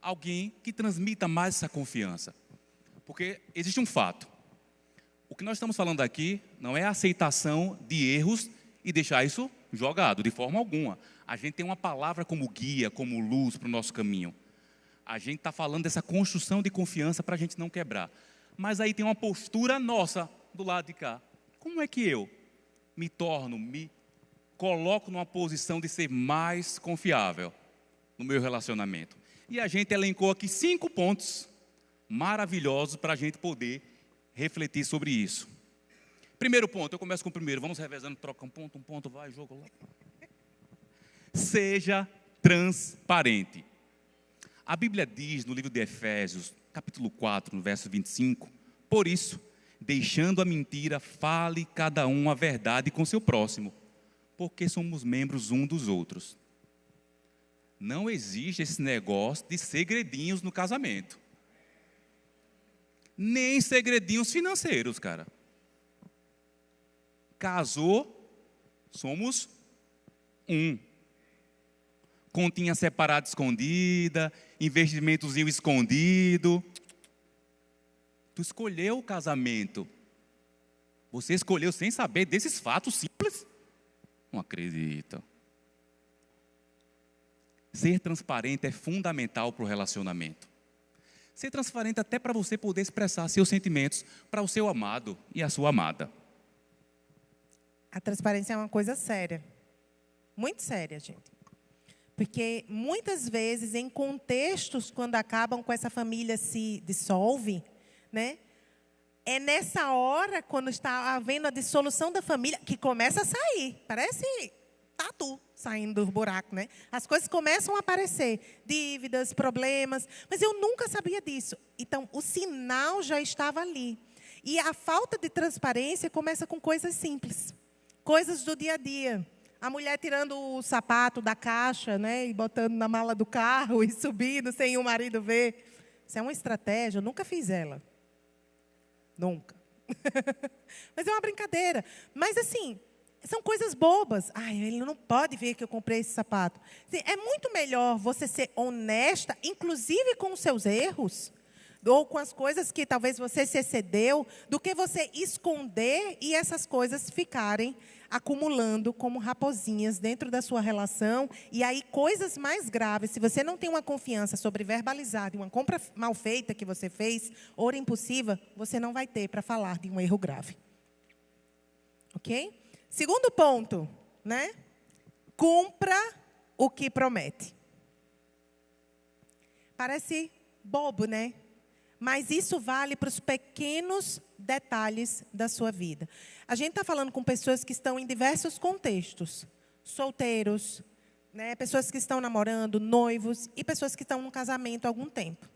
alguém que transmita mais essa confiança? Porque existe um fato. O que nós estamos falando aqui não é a aceitação de erros e deixar isso jogado, de forma alguma. A gente tem uma palavra como guia, como luz para o nosso caminho. A gente está falando dessa construção de confiança para a gente não quebrar. Mas aí tem uma postura nossa do lado de cá. Como é que eu me coloco numa posição de ser mais confiável no meu relacionamento? E a gente elencou aqui 5 pontos maravilhosos para a gente poder refletir sobre isso. Primeiro ponto, eu começo com o primeiro. Vamos revezando, troca um ponto, vai, jogo lá. Seja transparente. A Bíblia diz no livro de Efésios, capítulo 4, no verso 25, por isso, deixando a mentira, fale cada um a verdade com seu próximo, porque somos membros um dos outros. Não existe esse negócio de segredinhos no casamento. Nem segredinhos financeiros, cara. Casou, somos um. Continha separada escondida, investimentozinho escondido. Tu escolheu o casamento. Você escolheu sem saber desses fatos simples? Não acredito. Ser transparente é fundamental para o relacionamento. Ser transparente até para você poder expressar seus sentimentos para o seu amado e a sua amada. A transparência é uma coisa séria. Muito séria, gente. Porque muitas vezes, em contextos, quando acabam com essa família se dissolve, né? É nessa hora, quando está havendo a dissolução da família, que começa a sair. Parece tatu saindo do buraco, né? As coisas começam a aparecer. Dívidas, problemas. Mas eu nunca sabia disso. Então, o sinal já estava ali. E a falta de transparência começa com coisas simples. Coisas do dia a dia. A mulher tirando o sapato da caixa, né, e botando na mala do carro e subindo sem o marido ver. Isso é uma estratégia, eu nunca fiz ela. Nunca. Mas é uma brincadeira. Mas assim, são coisas bobas. Ai, ele não pode ver que eu comprei esse sapato. Assim, é muito melhor você ser honesta, inclusive com os seus erros, ou com as coisas que talvez você se excedeu, do que você esconder e essas coisas ficarem acumulando como raposinhas dentro da sua relação. E aí, coisas mais graves, se você não tem uma confiança sobre verbalizar de uma compra mal feita que você fez, ou impulsiva, você não vai ter para falar de um erro grave. Ok? Segundo ponto, né? Cumpra o que promete. Parece bobo, né? Mas isso vale para os pequenos detalhes da sua vida. A gente está falando com pessoas que estão em diversos contextos. Solteiros, né, pessoas que estão namorando, noivos e pessoas que estão no casamento há algum tempo.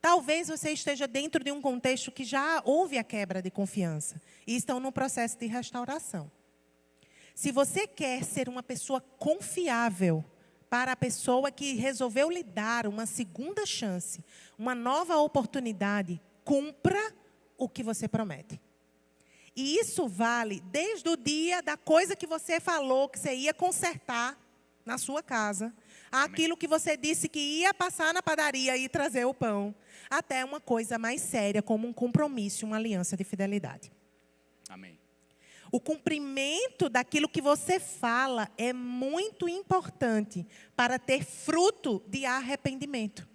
Talvez você esteja dentro de um contexto que já houve a quebra de confiança e estão no processo de restauração. Se você quer ser uma pessoa confiável para a pessoa que resolveu lhe dar uma segunda chance, uma nova oportunidade, cumpra o que você promete. E isso vale desde o dia da coisa que você falou que você ia consertar na sua casa, aquilo que você disse que ia passar na padaria e trazer o pão, até uma coisa mais séria como um compromisso, uma aliança de fidelidade. Amém. O cumprimento daquilo que você fala é muito importante para ter fruto de arrependimento.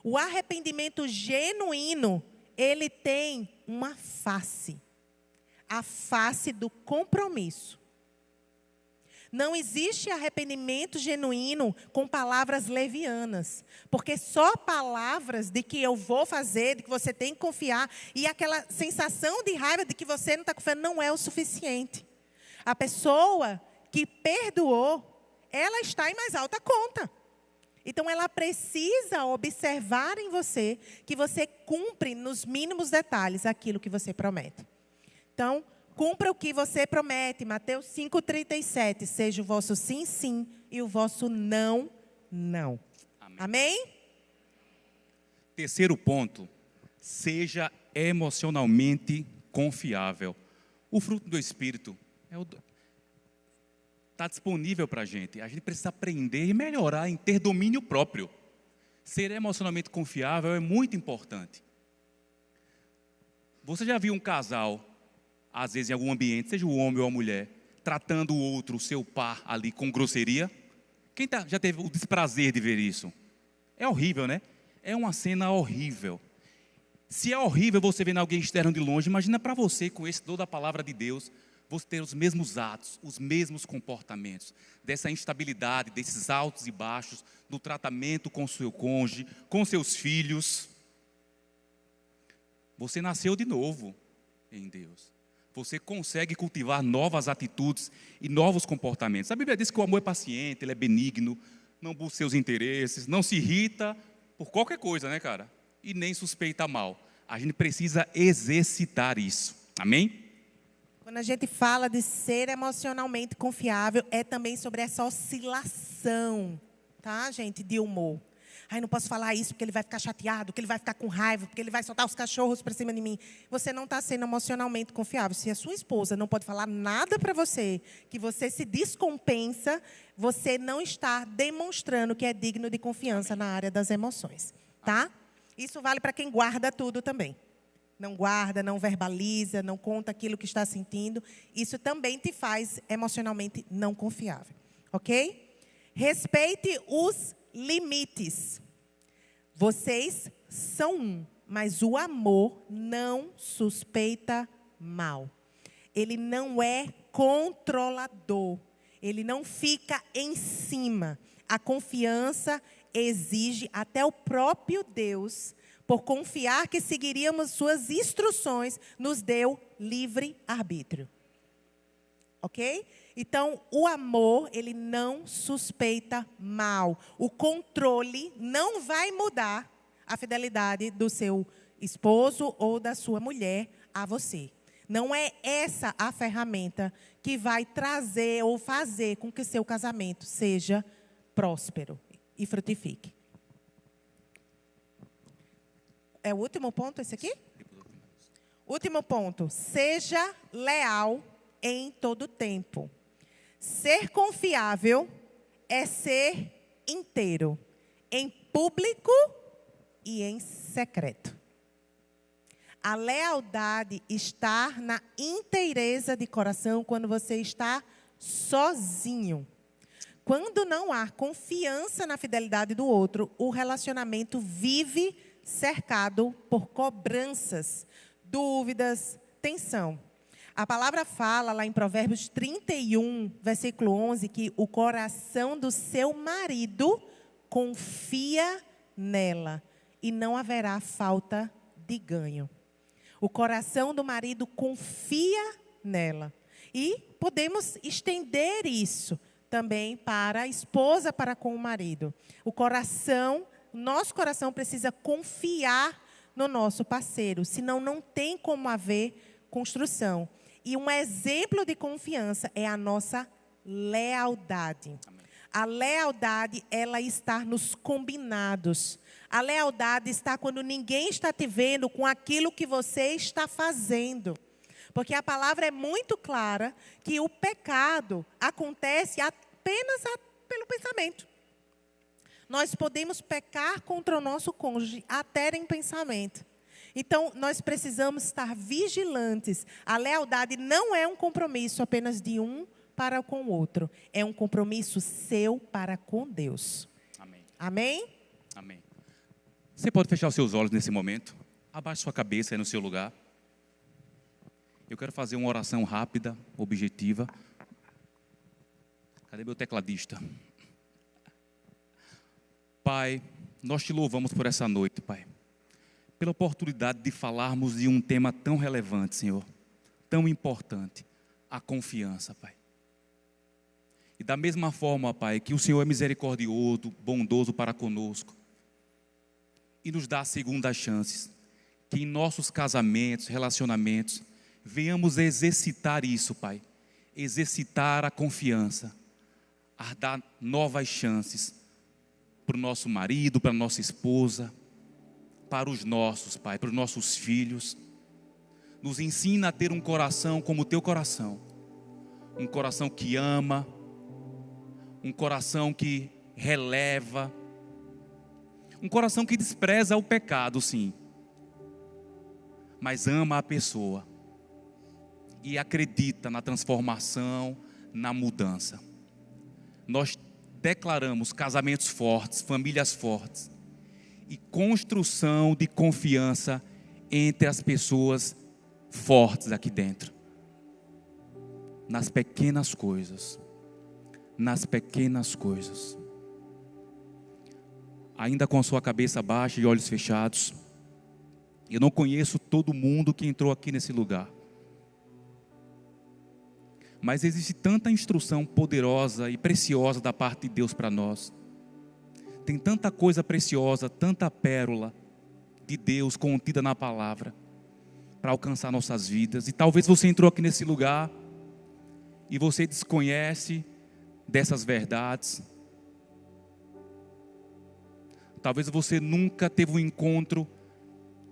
O arrependimento genuíno, ele tem uma face. A face do compromisso. Não existe arrependimento genuíno com palavras levianas. Porque só palavras de que eu vou fazer, de que você tem que confiar, e aquela sensação de raiva de que você não está confiando, não é o suficiente. A pessoa que perdoou, ela está em mais alta conta. Então, ela precisa observar em você que você cumpre nos mínimos detalhes aquilo que você promete. Então, cumpra o que você promete. Mateus 5,37. Seja o vosso sim, sim e o vosso não, não. Amém. Amém? Terceiro ponto, seja emocionalmente confiável. O fruto do Espírito está disponível para a gente. A gente precisa aprender e melhorar em ter domínio próprio. Ser emocionalmente confiável é muito importante. Você já viu um casal, às vezes em algum ambiente, seja o homem ou a mulher, tratando o outro, o seu par ali com grosseria? Quem já teve o desprazer de ver isso? É horrível, né? É uma cena horrível. Se é horrível você vendo alguém externo de longe, imagina para você, com esse dom da palavra de Deus, você ter os mesmos atos, os mesmos comportamentos, dessa instabilidade, desses altos e baixos, do tratamento com seu cônjuge, com seus filhos. Você nasceu de novo em Deus. Você consegue cultivar novas atitudes e novos comportamentos. A Bíblia diz que o amor é paciente, ele é benigno, não busca seus interesses, não se irrita por qualquer coisa, né, cara? E nem suspeita mal. A gente precisa exercitar isso. Amém? Quando a gente fala de ser emocionalmente confiável, é também sobre essa oscilação, tá, gente, de humor. Ai, não posso falar isso porque ele vai ficar chateado, porque ele vai ficar com raiva, porque ele vai soltar os cachorros para cima de mim. Você não está sendo emocionalmente confiável. Se a sua esposa não pode falar nada para você, que você se descompensa, você não está demonstrando que é digno de confiança na área das emoções, tá? Isso vale para quem guarda tudo também. Não guarda, não verbaliza, não conta aquilo que está sentindo. Isso também te faz emocionalmente não confiável, ok? Respeite os limites. Vocês são um, mas o amor não suspeita mal. Ele não é controlador. Ele não fica em cima. A confiança exige até o próprio Deus, por confiar que seguiríamos suas instruções, nos deu livre arbítrio. Ok? Então, o amor, ele não suspeita mal. O controle não vai mudar a fidelidade do seu esposo ou da sua mulher a você. Não é essa a ferramenta que vai trazer ou fazer com que seu casamento seja próspero e frutifique. É o último ponto esse aqui? Último ponto. Seja leal em todo tempo. Ser confiável é ser inteiro, em público e em secreto. A lealdade está na inteireza de coração quando você está sozinho. Quando não há confiança na fidelidade do outro, o relacionamento vive cercado por cobranças, dúvidas, tensão. A palavra fala lá em Provérbios 31, versículo 11, que o coração do seu marido confia nela e não haverá falta de ganho. O coração do marido confia nela. E podemos estender isso também para a esposa, para com o marido. Nosso coração precisa confiar no nosso parceiro, senão não tem como haver construção. E um exemplo de confiança é a nossa lealdade. Amém. A lealdade, ela está nos combinados. A lealdade está quando ninguém está te vendo com aquilo que você está fazendo. Porque a palavra é muito clara que o pecado acontece apenas pelo pensamento. Nós podemos pecar contra o nosso cônjuge até em pensamento. Então, nós precisamos estar vigilantes. A lealdade não é um compromisso apenas de um para com o outro. É um compromisso seu para com Deus. Amém. Amém? Amém. Você pode fechar os seus olhos nesse momento? Abaixe sua cabeça aí no seu lugar. Eu quero fazer uma oração rápida, objetiva. Cadê meu tecladista? Pai, nós te louvamos por essa noite, Pai. Pela oportunidade de falarmos de um tema tão relevante, Senhor. Tão importante. A confiança, Pai. E da mesma forma, Pai, que o Senhor é misericordioso, bondoso para conosco e nos dá segundas chances, que em nossos casamentos, relacionamentos, venhamos exercitar isso, Pai. Exercitar a confiança, a dar novas chances para o nosso marido, para a nossa esposa, para os nossos, Pai, para os nossos filhos. Nos ensina a ter um coração como o Teu coração. Um coração que ama, um coração que releva, um coração que despreza o pecado, sim, mas ama a pessoa e acredita na transformação, na mudança. Nós declaramos casamentos fortes, famílias fortes e construção de confiança entre as pessoas fortes aqui dentro, nas pequenas coisas. Nas pequenas coisas. Ainda com a sua cabeça baixa e olhos fechados, eu não conheço todo mundo que entrou aqui nesse lugar, mas existe tanta instrução poderosa e preciosa da parte de Deus para nós. Tem tanta coisa preciosa, tanta pérola de Deus contida na palavra para alcançar nossas vidas. E talvez você entrou aqui nesse lugar e você desconhece dessas verdades. Talvez você nunca teve um encontro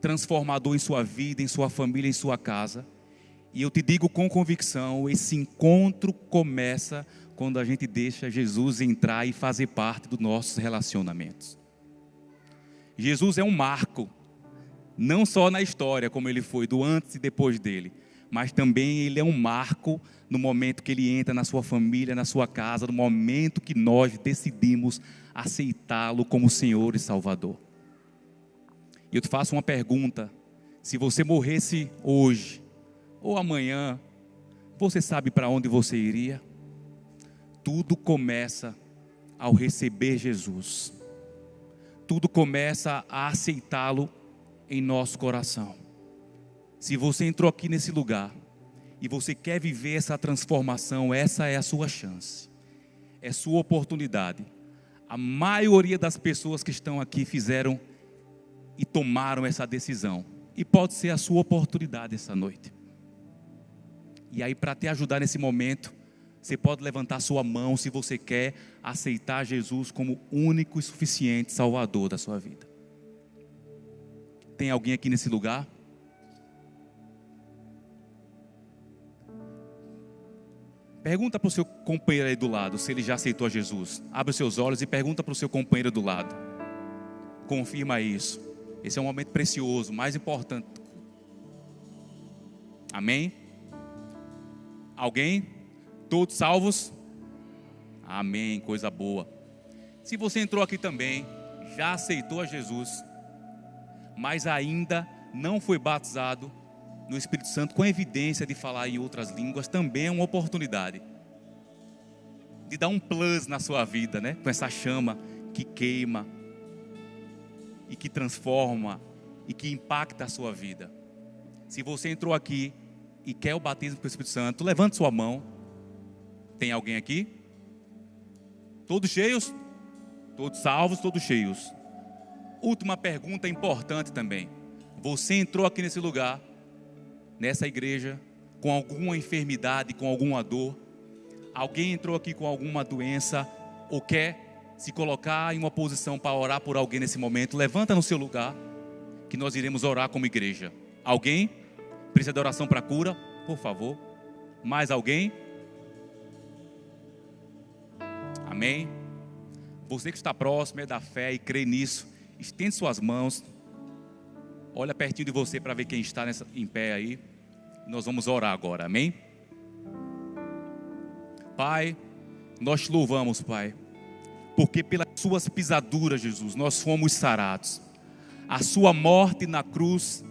transformador em sua vida, em sua família, em sua casa. E eu te digo com convicção, esse encontro começa quando a gente deixa Jesus entrar e fazer parte dos nossos relacionamentos. Jesus é um marco, não só na história como ele foi, do antes e depois dele, mas também ele é um marco no momento que ele entra na sua família, na sua casa, no momento que nós decidimos aceitá-lo como Senhor e Salvador. E eu te faço uma pergunta: se você morresse hoje ou amanhã, você sabe para onde você iria? Tudo começa ao receber Jesus. Tudo começa a aceitá-lo em nosso coração. Se você entrou aqui nesse lugar e você quer viver essa transformação, essa é a sua chance, é sua oportunidade. A maioria das pessoas que estão aqui fizeram e tomaram essa decisão, e pode ser a sua oportunidade essa noite. E aí, para te ajudar nesse momento, você pode levantar sua mão se você quer aceitar Jesus como único e suficiente Salvador da sua vida. Tem alguém aqui nesse lugar? Pergunta para o seu companheiro aí do lado se ele já aceitou a Jesus. Abre os seus olhos e pergunta para o seu companheiro do lado. Confirma isso. Esse é um momento precioso, mais importante. Amém? Alguém? Todos salvos? Amém, coisa boa. Se você entrou aqui também, já aceitou a Jesus, mas ainda não foi batizado no Espírito Santo, com evidência de falar em outras línguas, também é uma oportunidade de dar um plus na sua vida, né? Com essa chama que queima e que transforma e que impacta a sua vida. Se você entrou aqui e quer o batismo com o Espírito Santo, levante sua mão. Tem alguém aqui? Todos cheios? Todos salvos, todos cheios. Última pergunta importante também. Você entrou aqui nesse lugar, nessa igreja, com alguma enfermidade, com alguma dor? Alguém entrou aqui com alguma doença ou quer se colocar em uma posição para orar por alguém nesse momento? Levanta no seu lugar, que nós iremos orar como igreja. Alguém precisa de oração para cura? Por favor. Mais alguém? Amém? Você que está próximo, é da fé e crê nisso, estende suas mãos. Olha pertinho de você para ver quem está em pé aí. Nós vamos orar agora, amém? Pai, nós te louvamos, Pai, porque pelas suas pisaduras, Jesus, nós fomos sarados. A sua morte na cruz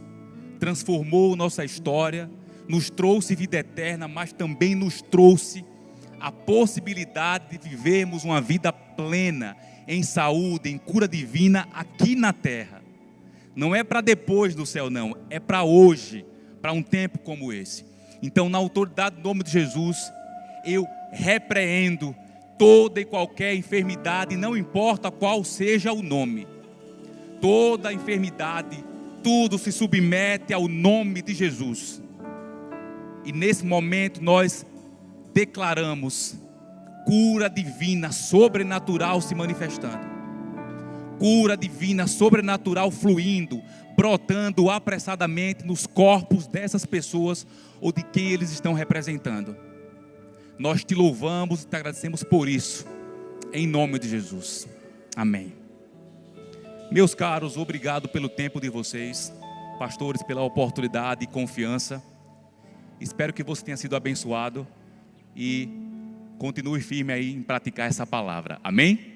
transformou nossa história, nos trouxe vida eterna, mas também nos trouxe a possibilidade de vivermos uma vida plena, em saúde, em cura divina, aqui na terra. Não é para depois do céu, não, é para hoje, para um tempo como esse. Então, na autoridade do nome de Jesus, eu repreendo toda e qualquer enfermidade, não importa qual seja o nome, toda enfermidade, tudo se submete ao nome de Jesus. E nesse momento nós declaramos cura divina, sobrenatural se manifestando. Cura divina, sobrenatural fluindo, brotando apressadamente nos corpos dessas pessoas ou de quem eles estão representando. Nós te louvamos e te agradecemos por isso, em nome de Jesus. Amém. Meus caros, obrigado pelo tempo de vocês, pastores, pela oportunidade e confiança. Espero que você tenha sido abençoado e continue firme aí em praticar essa palavra. Amém?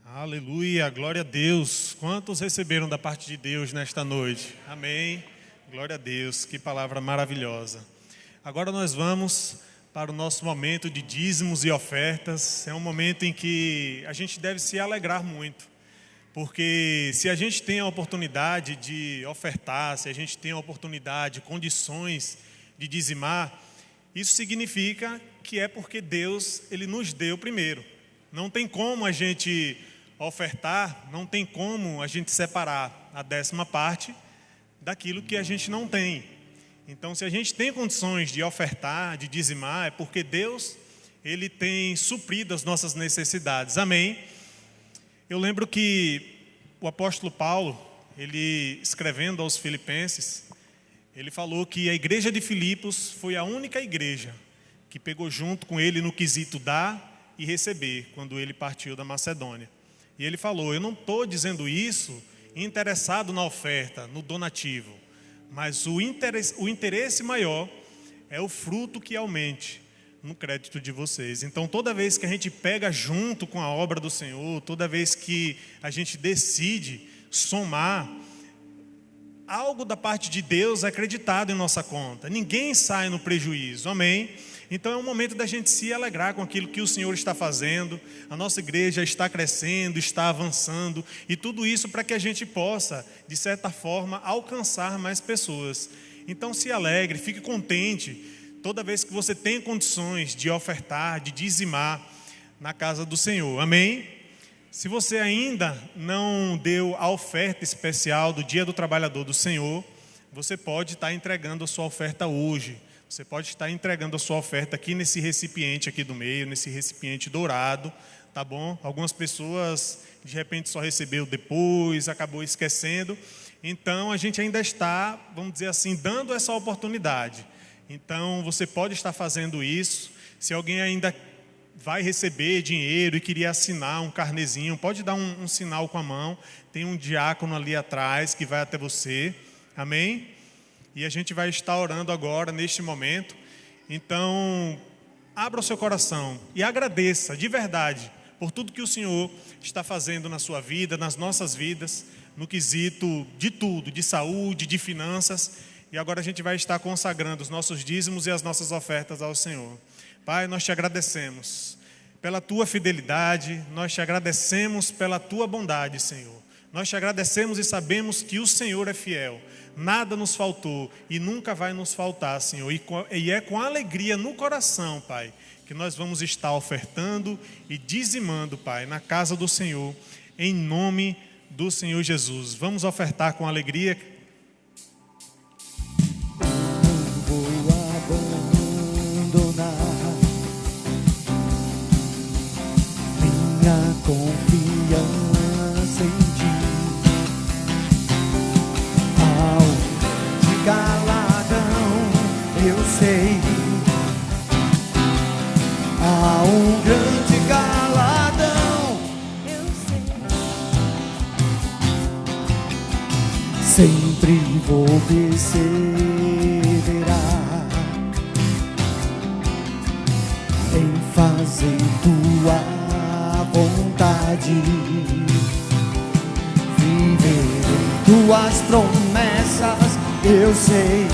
Aleluia, glória a Deus. Quantos receberam da parte de Deus nesta noite? Amém. Glória a Deus, que palavra maravilhosa. Agora nós vamos para o nosso momento de dízimos e ofertas. É um momento em que a gente deve se alegrar muito, porque se a gente tem a oportunidade de ofertar, se a gente tem a oportunidade, condições de dizimar, isso significa que é porque Deus, Ele nos deu primeiro. Não tem como a gente ofertar, não tem como a gente separar a 10ª parte daquilo que a gente não tem. Então, se a gente tem condições de ofertar, de dizimar, é porque Deus, Ele tem suprido as nossas necessidades. Amém? Eu lembro que o apóstolo Paulo, ele escrevendo aos Filipenses, ele falou que a igreja de Filipos foi a única igreja que pegou junto com ele no quesito dar e receber, quando ele partiu da Macedônia. E ele falou: eu não estou dizendo isso interessado na oferta, no donativo, mas o interesse maior é o fruto que aumente no crédito de vocês. Então, toda vez que a gente pega junto com a obra do Senhor, toda vez que a gente decide somar, algo da parte de Deus é acreditado em nossa conta. Ninguém sai no prejuízo. Amém? Então é um momento da gente se alegrar com aquilo que o Senhor está fazendo. A nossa igreja está crescendo, está avançando, e tudo isso para que a gente possa, de certa forma, alcançar mais pessoas. Então se alegre, fique contente toda vez que você tem condições de ofertar, de dizimar na casa do Senhor. Amém? Se você ainda não deu a oferta especial do Dia do Trabalhador do Senhor, você pode estar entregando a sua oferta hoje. Você pode estar entregando a sua oferta aqui nesse recipiente aqui do meio, nesse recipiente dourado, tá bom? Algumas pessoas, de repente, só recebeu depois, acabou esquecendo. Então, a gente ainda está, vamos dizer assim, dando essa oportunidade. Então, você pode estar fazendo isso. Se alguém ainda vai receber dinheiro e queria assinar um carnezinho, pode dar um sinal com a mão. Tem um diácono ali atrás que vai até você. Amém? E a gente vai estar orando agora, neste momento. Então, abra o seu coração e agradeça de verdade por tudo que o Senhor está fazendo na sua vida, nas nossas vidas, no quesito de tudo, de saúde, de finanças. E agora a gente vai estar consagrando os nossos dízimos e as nossas ofertas ao Senhor. Pai, nós te agradecemos pela tua fidelidade, nós te agradecemos pela tua bondade, Senhor. Nós te agradecemos e sabemos que o Senhor é fiel. Nada nos faltou e nunca vai nos faltar, Senhor. E é com alegria no coração, Pai, que nós vamos estar ofertando e dizimando, Pai, na casa do Senhor, em nome do Senhor Jesus. Vamos ofertar com alegria. Não vou abandonar minha confiança em ti. Galadão, eu sei, há um grande galadão, eu sei, sempre vou perseverar em fazer tua vontade, viver em tuas promessas. Eu sei,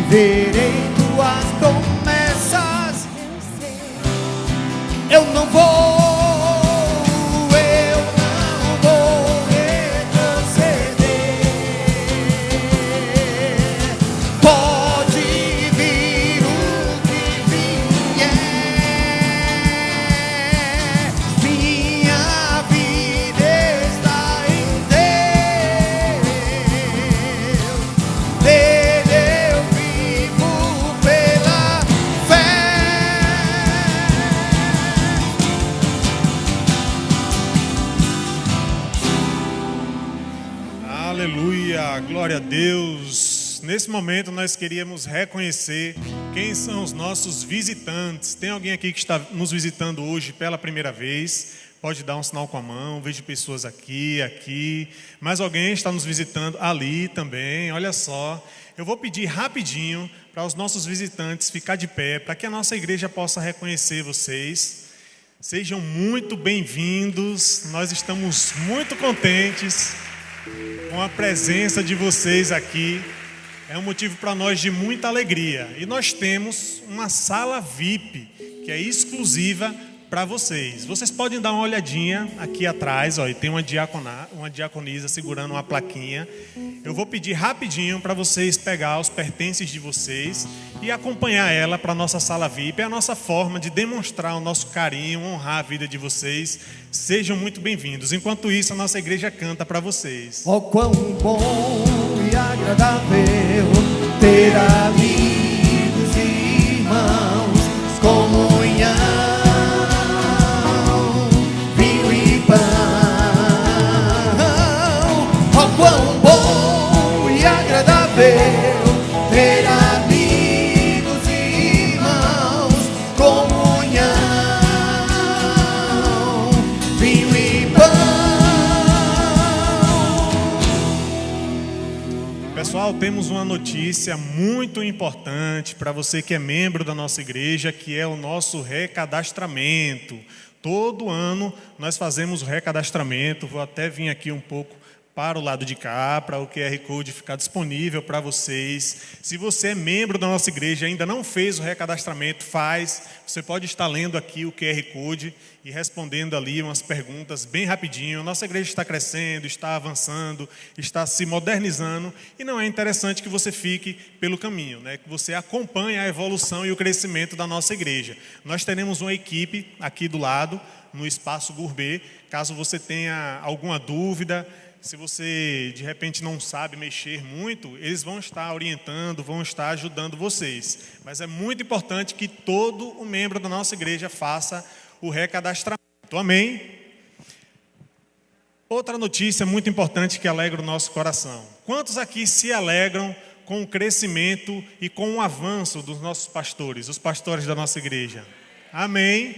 viverei tuas promessas. Eu não vou retroceder. Pode vir o que vier, minha vida está em Deus. Nele eu vivo pela fé. Aleluia, glória a Deus. Nesse momento nós queríamos reconhecer quem são os nossos visitantes. Tem alguém aqui que está nos visitando hoje pela primeira vez? Pode dar um sinal com a mão. Vejo pessoas aqui. Mais alguém está nos visitando ali também. Olha só. Eu vou pedir rapidinho para os nossos visitantes ficar de pé, para que a nossa igreja possa reconhecer vocês. Sejam muito bem-vindos. Nós estamos muito contentes com a presença de vocês aqui. É um motivo para nós de muita alegria. E nós temos uma sala VIP, que é exclusiva para vocês. Vocês podem dar uma olhadinha aqui atrás, ó, e tem uma diaconisa segurando uma plaquinha. Eu vou pedir rapidinho para vocês pegar os pertences de vocês e acompanhar ela para a nossa sala VIP. É a nossa forma de demonstrar o nosso carinho, honrar a vida de vocês. Sejam muito bem-vindos. Enquanto isso, a nossa igreja canta para vocês. Oh, quão bom e agradável ter amigos e irmãos, comunhão, vinho e pão. Oh, quão bom e agradável ter amigos e irmãos, comunhão, vinho e pão. Pessoal, temos uma notícia muito importante para você que é membro da nossa igreja, que é o nosso recadastramento. Todo ano nós fazemos o recadastramento. Vou até vir aqui um pouco para o lado de cá, para o QR Code ficar disponível para vocês. Se você é membro da nossa igreja e ainda não fez o recadastramento, faz. Você pode estar lendo aqui o QR Code e respondendo ali umas perguntas bem rapidinho. Nossa igreja está crescendo, está avançando, está se modernizando, e não é interessante que você fique pelo caminho, né? Que você acompanhe a evolução e o crescimento da nossa igreja. Nós teremos uma equipe aqui do lado, no Espaço Gourmet. Caso você tenha alguma dúvida, se você de repente não sabe mexer muito, eles vão estar orientando, vão estar ajudando vocês. Mas é muito importante que todo o membro da nossa igreja faça o recadastramento. Amém? Outra notícia muito importante que alegra o nosso coração. Quantos aqui se alegram com o crescimento e com o avanço dos nossos pastores, os pastores da nossa igreja? Amém?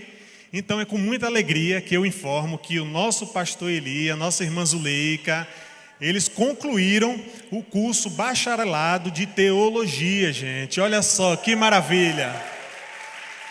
Então é com muita alegria que eu informo que o nosso pastor Eli, a nossa irmã Zuleika, eles concluíram o curso bacharelado de teologia, gente. Olha só, que maravilha.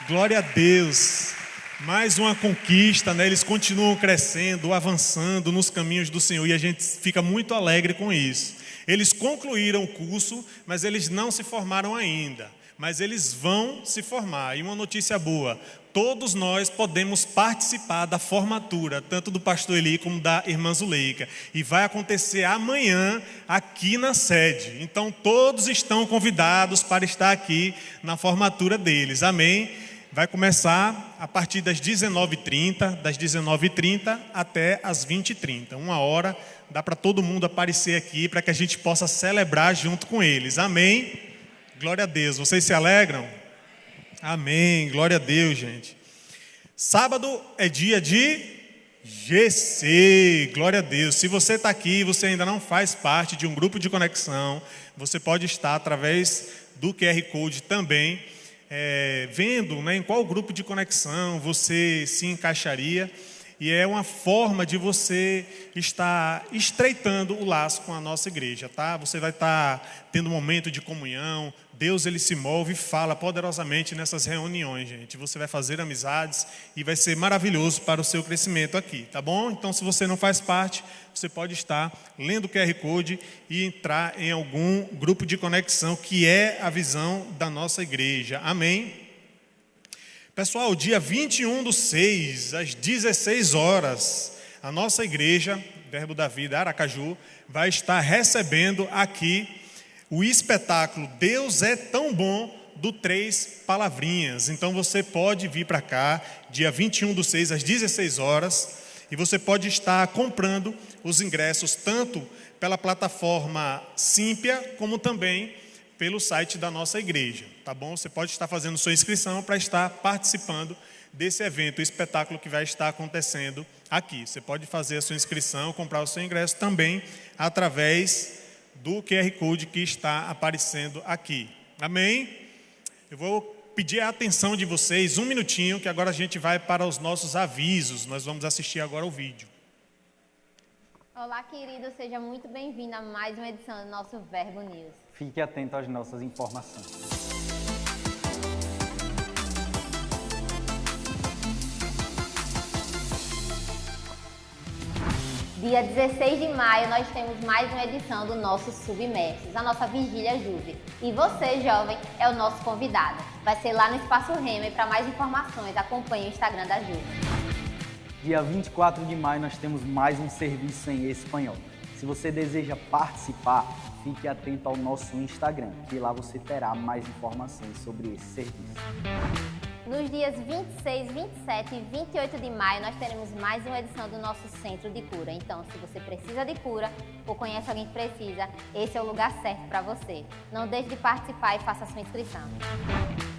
Glória a Deus. Mais uma conquista, né? Eles continuam crescendo, avançando nos caminhos do Senhor, e a gente fica muito alegre com isso. Eles concluíram o curso, mas eles não se formaram ainda. Mas eles vão se formar. E uma notícia boa: todos nós podemos participar da formatura, tanto do pastor Eli como da irmã Zuleika. E vai acontecer amanhã aqui na sede. Então todos estão convidados para estar aqui na formatura deles. Amém? Vai começar a partir das 19h30, das 19h30 até as 20h30. 1 hora, dá para todo mundo aparecer aqui para que a gente possa celebrar junto com eles. Amém? Glória a Deus. Vocês se alegram? Amém. Glória a Deus, gente. Sábado é dia de GC. Glória a Deus. Se você está aqui e você ainda não faz parte de um grupo de conexão, você pode estar através do QR Code também, vendo, né, em qual grupo de conexão você se encaixaria. e é uma forma de você estar estreitando o laço com a nossa igreja, tá? Você vai estar tendo um momento de comunhão. Deus, ele se move e fala poderosamente nessas reuniões, gente. Você vai fazer amizades e vai ser maravilhoso para o seu crescimento aqui, tá bom? Então, se você não faz parte, você pode estar lendo o QR Code e entrar em algum grupo de conexão, que é a visão da nossa igreja. Amém? Pessoal, dia 21/6, às 16 horas, a nossa igreja, Verbo da Vida, Aracaju, vai estar recebendo aqui o espetáculo Deus é Tão Bom, do 3 Palavrinhas. Então você pode vir para cá, dia 21/6, às 16 horas, e você pode estar comprando os ingressos tanto pela plataforma Simpia, como também pelo site da nossa igreja, tá bom? Você pode estar fazendo sua inscrição para estar participando desse evento, o espetáculo que vai estar acontecendo aqui. Você pode fazer a sua inscrição, comprar o seu ingresso também através do QR Code que está aparecendo aqui. Amém? Eu vou pedir a atenção de vocês um minutinho, que agora a gente vai para os nossos avisos. Nós vamos assistir agora o vídeo. Olá, querido, seja muito bem-vindo a mais uma edição do nosso Verbo News. Fique atento às nossas informações. Dia 16 de maio, nós temos mais uma edição do nosso Submersos, a nossa Vigília Juve. E você, jovem, é o nosso convidado. Vai ser lá no Espaço Rema, e para mais informações, acompanhe o Instagram da Juve. Dia 24 de maio nós temos mais um serviço em espanhol. Se você deseja participar, fique atento ao nosso Instagram, que lá você terá mais informações sobre esse serviço. Nos dias 26, 27 e 28 de maio, nós teremos mais uma edição do nosso Centro de Cura. Então, se você precisa de cura ou conhece alguém que precisa, esse é o lugar certo para você. Não deixe de participar e faça a sua inscrição.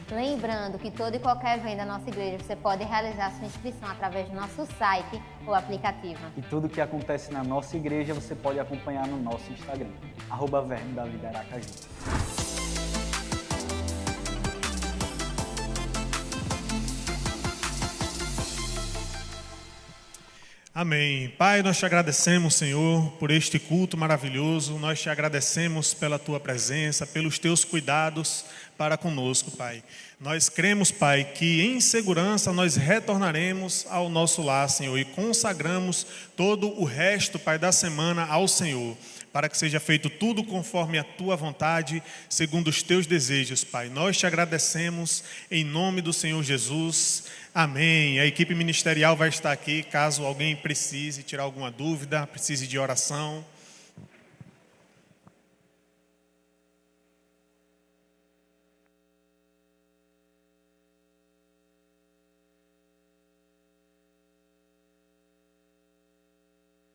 Lembrando que todo e qualquer evento da nossa igreja, você pode realizar sua inscrição através do nosso site ou aplicativo. E tudo que acontece na nossa igreja você pode acompanhar no nosso Instagram, @Verbo da Vida Aracaju. Amém. Pai, nós te agradecemos, Senhor, por este culto maravilhoso. Nós te agradecemos pela tua presença, pelos teus cuidados para conosco, Pai. Nós cremos, Pai, que em segurança nós retornaremos ao nosso lar, Senhor, e consagramos todo o resto, Pai, da semana ao Senhor, para que seja feito tudo conforme a tua vontade, segundo os teus desejos, Pai. Nós te agradecemos em nome do Senhor Jesus. Amém. A equipe ministerial vai estar aqui, caso alguém precise tirar alguma dúvida, precise de oração.